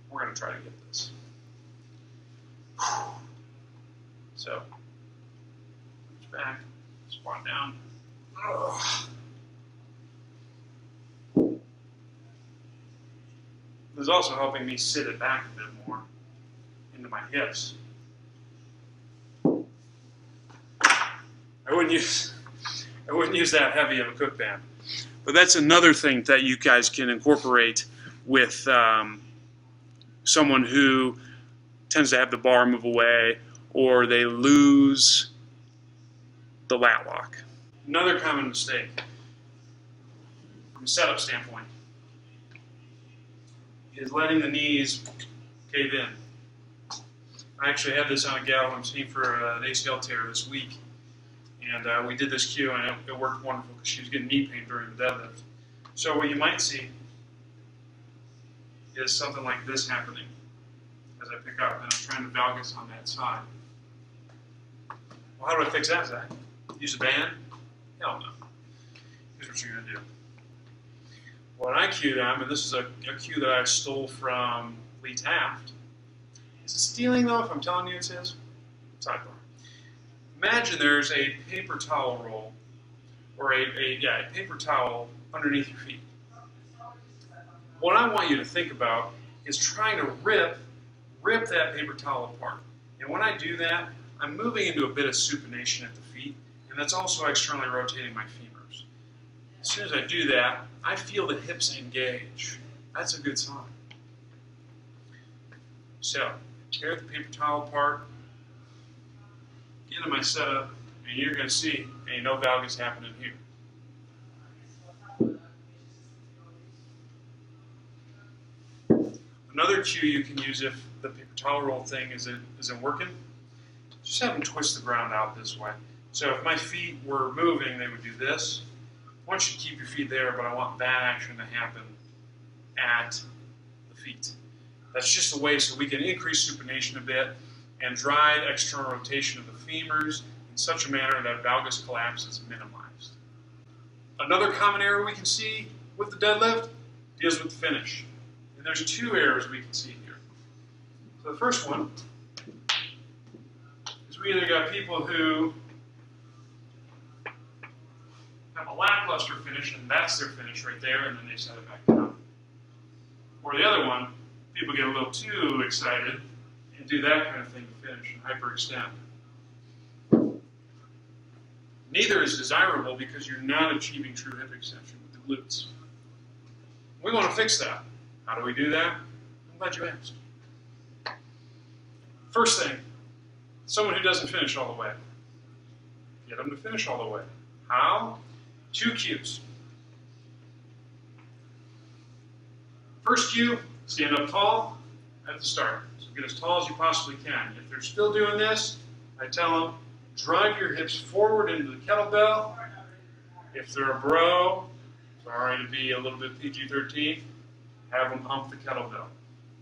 [SPEAKER 1] We're going to try to get this. So, reach back, squat down. is also helping me sit it back a bit more into my hips. I wouldn't use that heavy of a cook band. But that's another thing that you guys can incorporate with someone who tends to have the bar move away or they lose the lat lock. Another common mistake from a setup standpoint is letting the knees cave in. I actually had this on a gal I'm seeing for an ACL tear this week. And we did this cue, and it worked wonderful because she was getting knee pain during the deadlift. So what you might see is something like this happening as I pick up, and I'm trying to valgus on that side. Well, how do I fix that, Zach? Use a band? Hell no. Here's what you're going to do. When I cue them, and this is a cue that I stole from Lee Taft. Is it stealing, though, if I'm telling you it's his? Sidebar. Imagine there's a paper towel roll, or a paper towel underneath your feet. What I want you to think about is trying to rip that paper towel apart. And when I do that, I'm moving into a bit of supination at the feet, and that's also externally rotating my femurs. As soon as I do that, I feel the hips engage. That's a good sign. So, tear the paper towel apart, get into my setup, and you're going to see no valgus happening here. Another cue you can use if the paper towel roll thing isn't working, just have them twist the ground out this way. So if my feet were moving, they would do this. I want you to keep your feet there, but I want that action to happen at the feet. That's just a way so we can increase supination a bit and drive external rotation of the femurs in such a manner that valgus collapse is minimized. Another common error we can see with the deadlift deals with the finish. And there's two errors we can see here. So the first one is we either got people who have a lackluster finish, and that's their finish right there, and then they set it back down. Or the other one, people get a little too excited and do that kind of thing to finish and hyperextend. Neither is desirable because you're not achieving true hip extension with the glutes. We want to fix that. How do we do that? I'm glad you asked. First thing, someone who doesn't finish all the way. Get them to finish all the way. How? 2 cues. First cue, stand up tall at the start. So get as tall as you possibly can. If they're still doing this, I tell them, drive your hips forward into the kettlebell. If they're a bro, sorry to be a little bit PG-13, have them hump the kettlebell.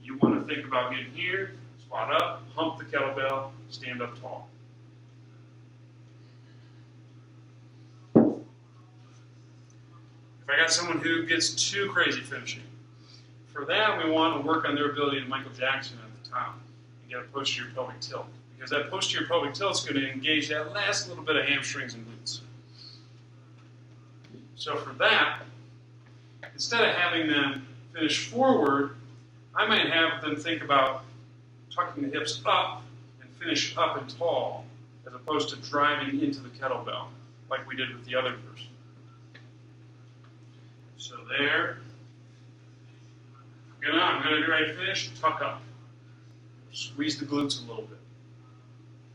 [SPEAKER 1] You want to think about getting here, squat up, hump the kettlebell, stand up tall. If I got someone who gets too crazy finishing, for that we want to work on their ability to Michael Jackson at the top and get a posterior pelvic tilt. Because that posterior pelvic tilt is going to engage that last little bit of hamstrings and glutes. So for that, instead of having them finish forward, I might have them think about tucking the hips up and finish up and tall, as opposed to driving into the kettlebell, like we did with the other person. So there. I'm going to do right finish, tuck up. Squeeze the glutes a little bit.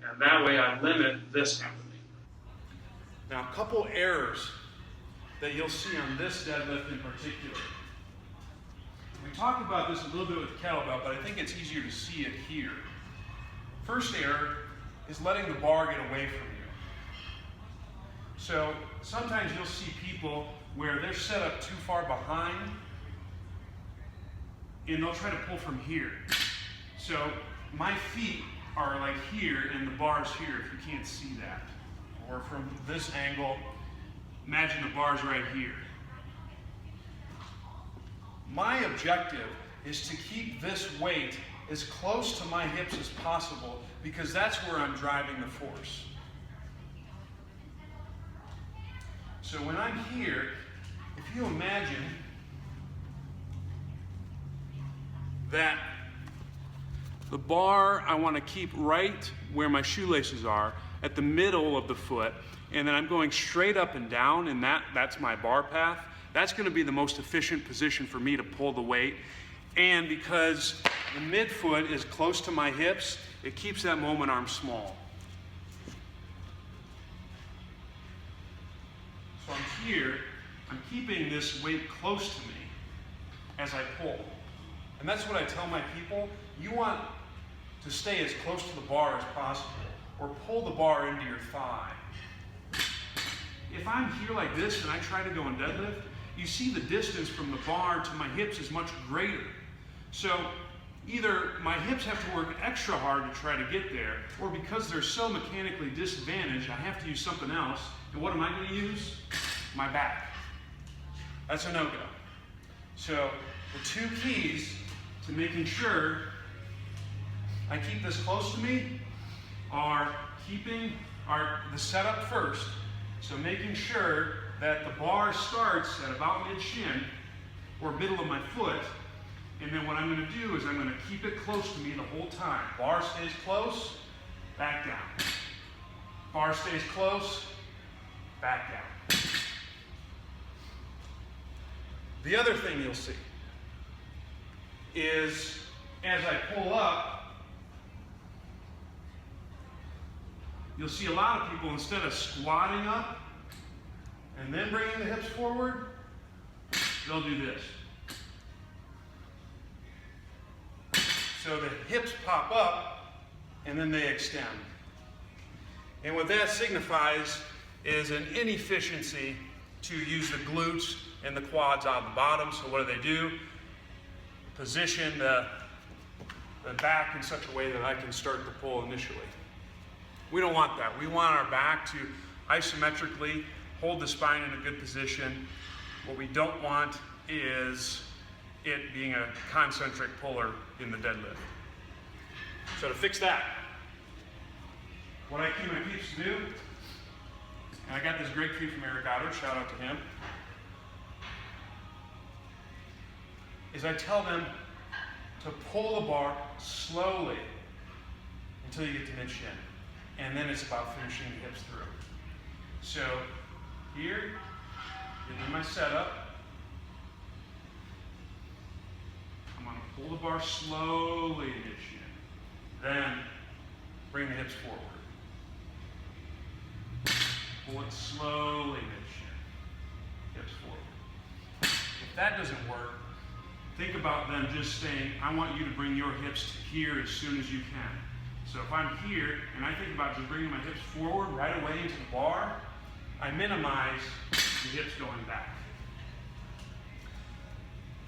[SPEAKER 1] And that way I limit this happening. Now, a couple errors that you'll see on this deadlift in particular. We talked about this a little bit with the kettlebell, but I think it's easier to see it here. First error is letting the bar get away from you. So sometimes you'll see people where they're set up too far behind, and they'll try to pull from here. So my feet are like here, and the bar's here, if you can't see that. Or from this angle, imagine the bar's right here. My objective is to keep this weight as close to my hips as possible, because that's where I'm driving the force. So when I'm here, if you imagine that the bar I want to keep right where my shoelaces are, at the middle of the foot, and then I'm going straight up and down, and that's my bar path. That's going to be the most efficient position for me to pull the weight. And because the midfoot is close to my hips, it keeps that moment arm small. So I'm here, I'm keeping this weight close to me as I pull. And that's what I tell my people. You want to stay as close to the bar as possible, or pull the bar into your thigh. If I'm here like this and I try to go in deadlift, you see the distance from the bar to my hips is much greater. So either my hips have to work extra hard to try to get there, or because they're so mechanically disadvantaged, I have to use something else. And what am I going to use? My back. That's a no-go. So the two keys to making sure I keep this close to me are the setup first. So making sure that the bar starts at about mid-shin or middle of my foot, and then what I'm going to do is I'm going to keep it close to me the whole time. Bar stays close, back down. Bar stays close, back down. The other thing you'll see is as I pull up, you'll see a lot of people, instead of squatting up and then bringing the hips forward, they'll do this. So the hips pop up and then they extend. And what that signifies is an inefficiency to use the glutes and the quads out of the bottom. So what do? Position the back in such a way that I can start to pull initially. We don't want that. We want our back to isometrically hold the spine in a good position. What we don't want is it being a concentric puller in the deadlift. So to fix that, what I keep my peeps to do, and I got this great cue from Eric Otter, shout out to him, is I tell them to pull the bar slowly until you get to mid-shin. And then it's about finishing the hips through. So here, give me my setup. I'm going to pull the bar slowly mid-shin. Then bring the hips forward. Pull it slowly mid-shin. Hips forward. If that doesn't work, think about them just saying, I want you to bring your hips to here as soon as you can. So if I'm here and I think about just bringing my hips forward right away into the bar, I minimize the hips going back.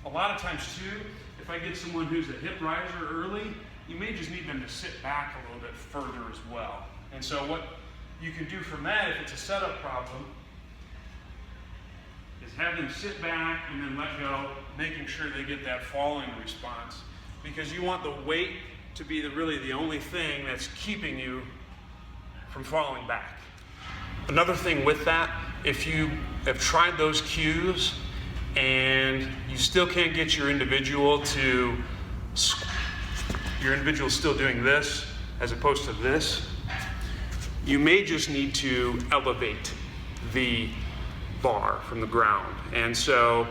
[SPEAKER 1] A lot of times too, if I get someone who's a hip riser early, you may just need them to sit back a little bit further as well. And so what you can do from that, if it's a setup problem, is have them sit back and then let go, making sure they get that falling response. Because you want the weight to be really the only thing that's keeping you from falling back. Another thing with that, if you have tried those cues and you still can't get your individual still doing this as opposed to this, you may just need to elevate the bar from the ground. And so,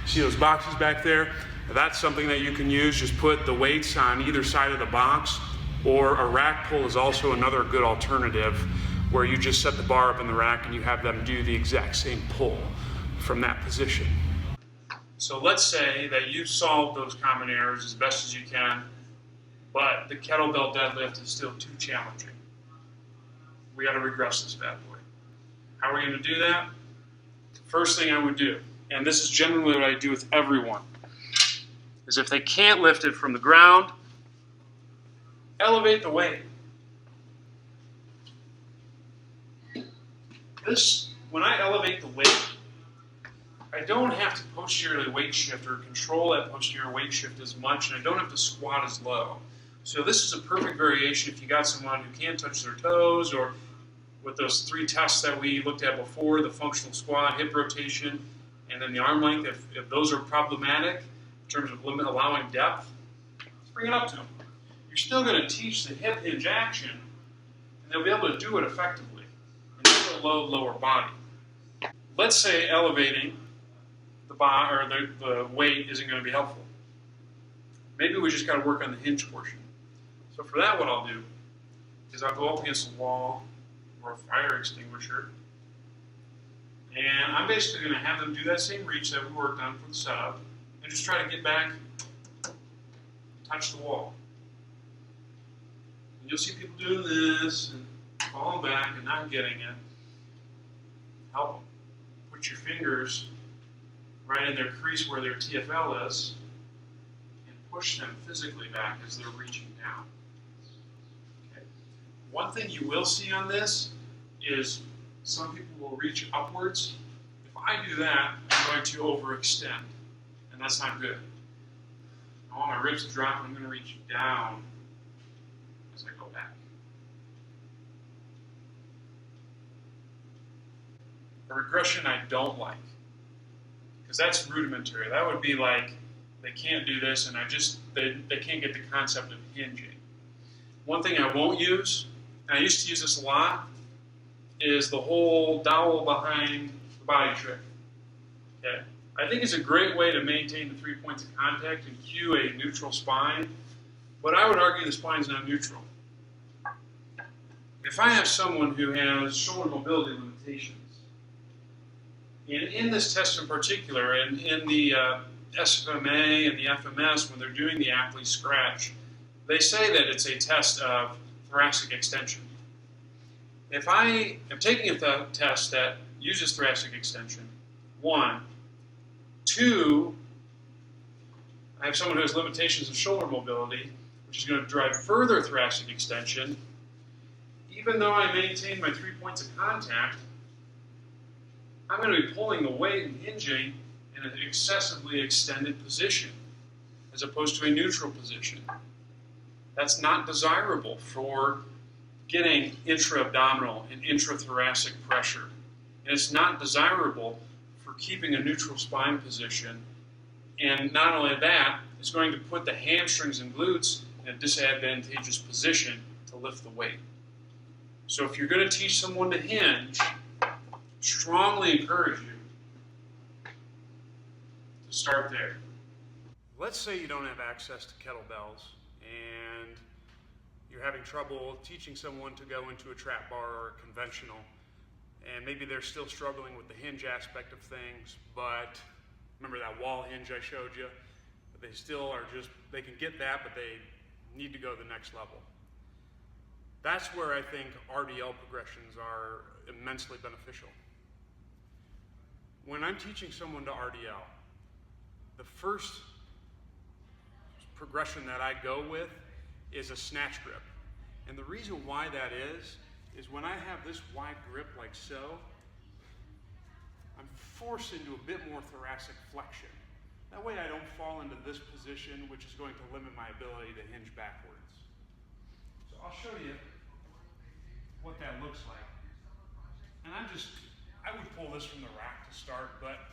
[SPEAKER 1] see those boxes back there? That's something that you can use. Just put the weights on either side of the box, or a rack pull is also another good alternative, where you just set the bar up in the rack and you have them do the exact same pull from that position. So let's say that you've solved those common errors as best as you can, but the kettlebell deadlift is still too challenging. We got to regress this bad boy. How are we going to do that? First thing I would do, and this is generally what I do with everyone, is if they can't lift it from the ground, elevate the weight. When I elevate the weight, I don't have to posteriorly weight shift or control that posterior weight shift as much, and I don't have to squat as low. So this is a perfect variation if you got someone who can't touch their toes, or with those 3 tests that we looked at before, the functional squat, hip rotation, and then the arm length. If those are problematic in terms of allowing depth, Bring it up to them. You're still going to teach the hip hinge action, and they'll be able to do it effectively and still load lower body. Let's say elevating the weight isn't going to be helpful. Maybe we just got to work on the hinge portion. So for that, what I'll do is I'll go up against a wall or a fire extinguisher, and I'm basically going to have them do that same reach that we worked on for the setup, and just try to get back, touch the wall. And you'll see people doing this and falling back and not getting it. Help them. Put your fingers right in their crease where their TFL is, and push them physically back as they're reaching down. Okay. One thing you will see on this is some people will reach upwards. If I do that, I'm going to overextend, and that's not good. I want my ribs to drop, and I'm going to reach down as I go back. A regression I don't like, because that's rudimentary. That would be like, they can't do this, and they can't get the concept of hinging. One thing I won't use, and I used to use this a lot, is the whole dowel behind the body trick. Okay? I think it's a great way to maintain the 3 points of contact and cue a neutral spine, but I would argue the spine's not neutral. If I have someone who has shoulder mobility limitations, and in this test in particular, and in the SFMA and the FMS, when they're doing the athlete scratch, they say that it's a test of thoracic extension. If I am taking a test that uses thoracic extension, 1, 2, I have someone who has limitations of shoulder mobility, which is going to drive further thoracic extension. Even though I maintain my 3 points of contact, I'm going to be pulling the weight and hinging in an excessively extended position, as opposed to a neutral position. That's not desirable for getting intra-abdominal and intrathoracic pressure. And it's not desirable for keeping a neutral spine position. And not only that, it's going to put the hamstrings and glutes in a disadvantageous position to lift the weight. So if you're going to teach someone to hinge, strongly encourage you to start there. Let's say you don't have access to kettlebells and you're having trouble teaching someone to go into a trap bar or a conventional, and maybe they're still struggling with the hinge aspect of things, but remember that wall hinge I showed you? They still are they can get that, but they need to go to the next level. That's where I think RDL progressions are immensely beneficial. When I'm teaching someone to RDL, the first progression that I go with is a snatch grip. And the reason why that is when I have this wide grip like so, I'm forced into a bit more thoracic flexion. That way I don't fall into this position, which is going to limit my ability to hinge backwards. So I'll show you what that looks like. And I would pull this from the rack to start, but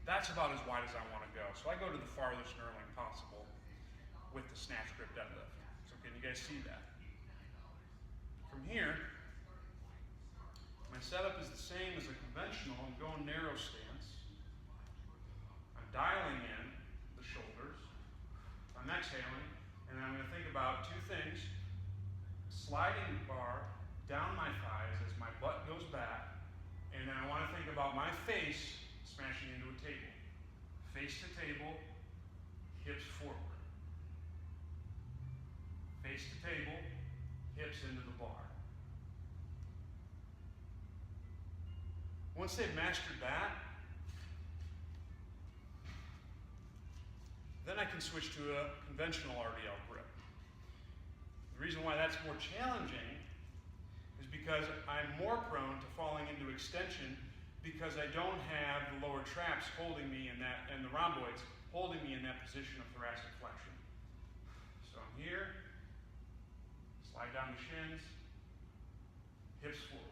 [SPEAKER 1] that's about as wide as I want to go. So I go to the farthest knurling possible with the snatch grip deadlift. So can you guys see that? From here, my setup is the same as a conventional. I'm going narrow stance. I'm dialing in the shoulders. I'm exhaling, and I'm going to think about 2 things. Sliding the bar down my thighs as my butt goes back, and then I want to think about my face smashing into a table. Face to table, hips forward. Face to table, hips into the bar. Once they've mastered that, then I can switch to a conventional RDL grip. The reason why that's more challenging is because I'm more prone to falling into extension because I don't have the lower traps holding me in that, and the rhomboids holding me in that position of thoracic flexion. So I'm here, slide down the shins, hips forward.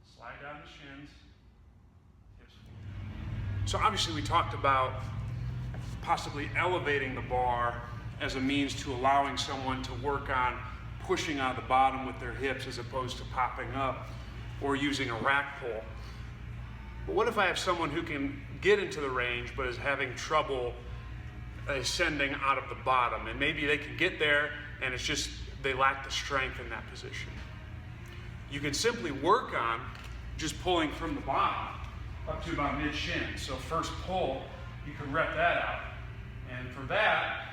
[SPEAKER 1] Slide down the shins, hips forward. So obviously we talked about possibly elevating the bar as a means to allowing someone to work on pushing on the bottom with their hips as opposed to popping up or using a rack pull. But what if I have someone who can get into the range but is having trouble ascending out of the bottom, and maybe they can get there and it's just they lack the strength in that position? You can simply work on just pulling from the bottom up to about mid-shin. So first pull, you can rep that out. And for that,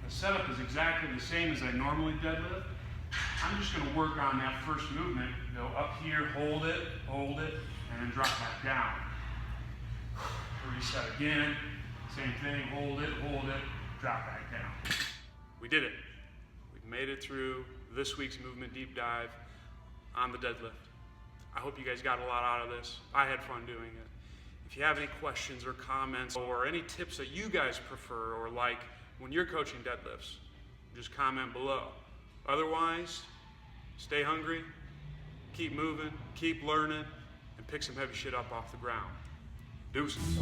[SPEAKER 1] the setup is exactly the same as I normally deadlift. I'm just going to work on that first movement, go up here, hold it, and then drop back down. Reset again, same thing, hold it, drop back down. We did it. We've made it through this week's movement deep dive on the deadlift. I hope you guys got a lot out of this. I had fun doing it. If you have any questions or comments or any tips that you guys prefer or like when you're coaching deadlifts, just comment below. Otherwise, stay hungry, keep moving, keep learning, and pick some heavy shit up off the ground. Deuces.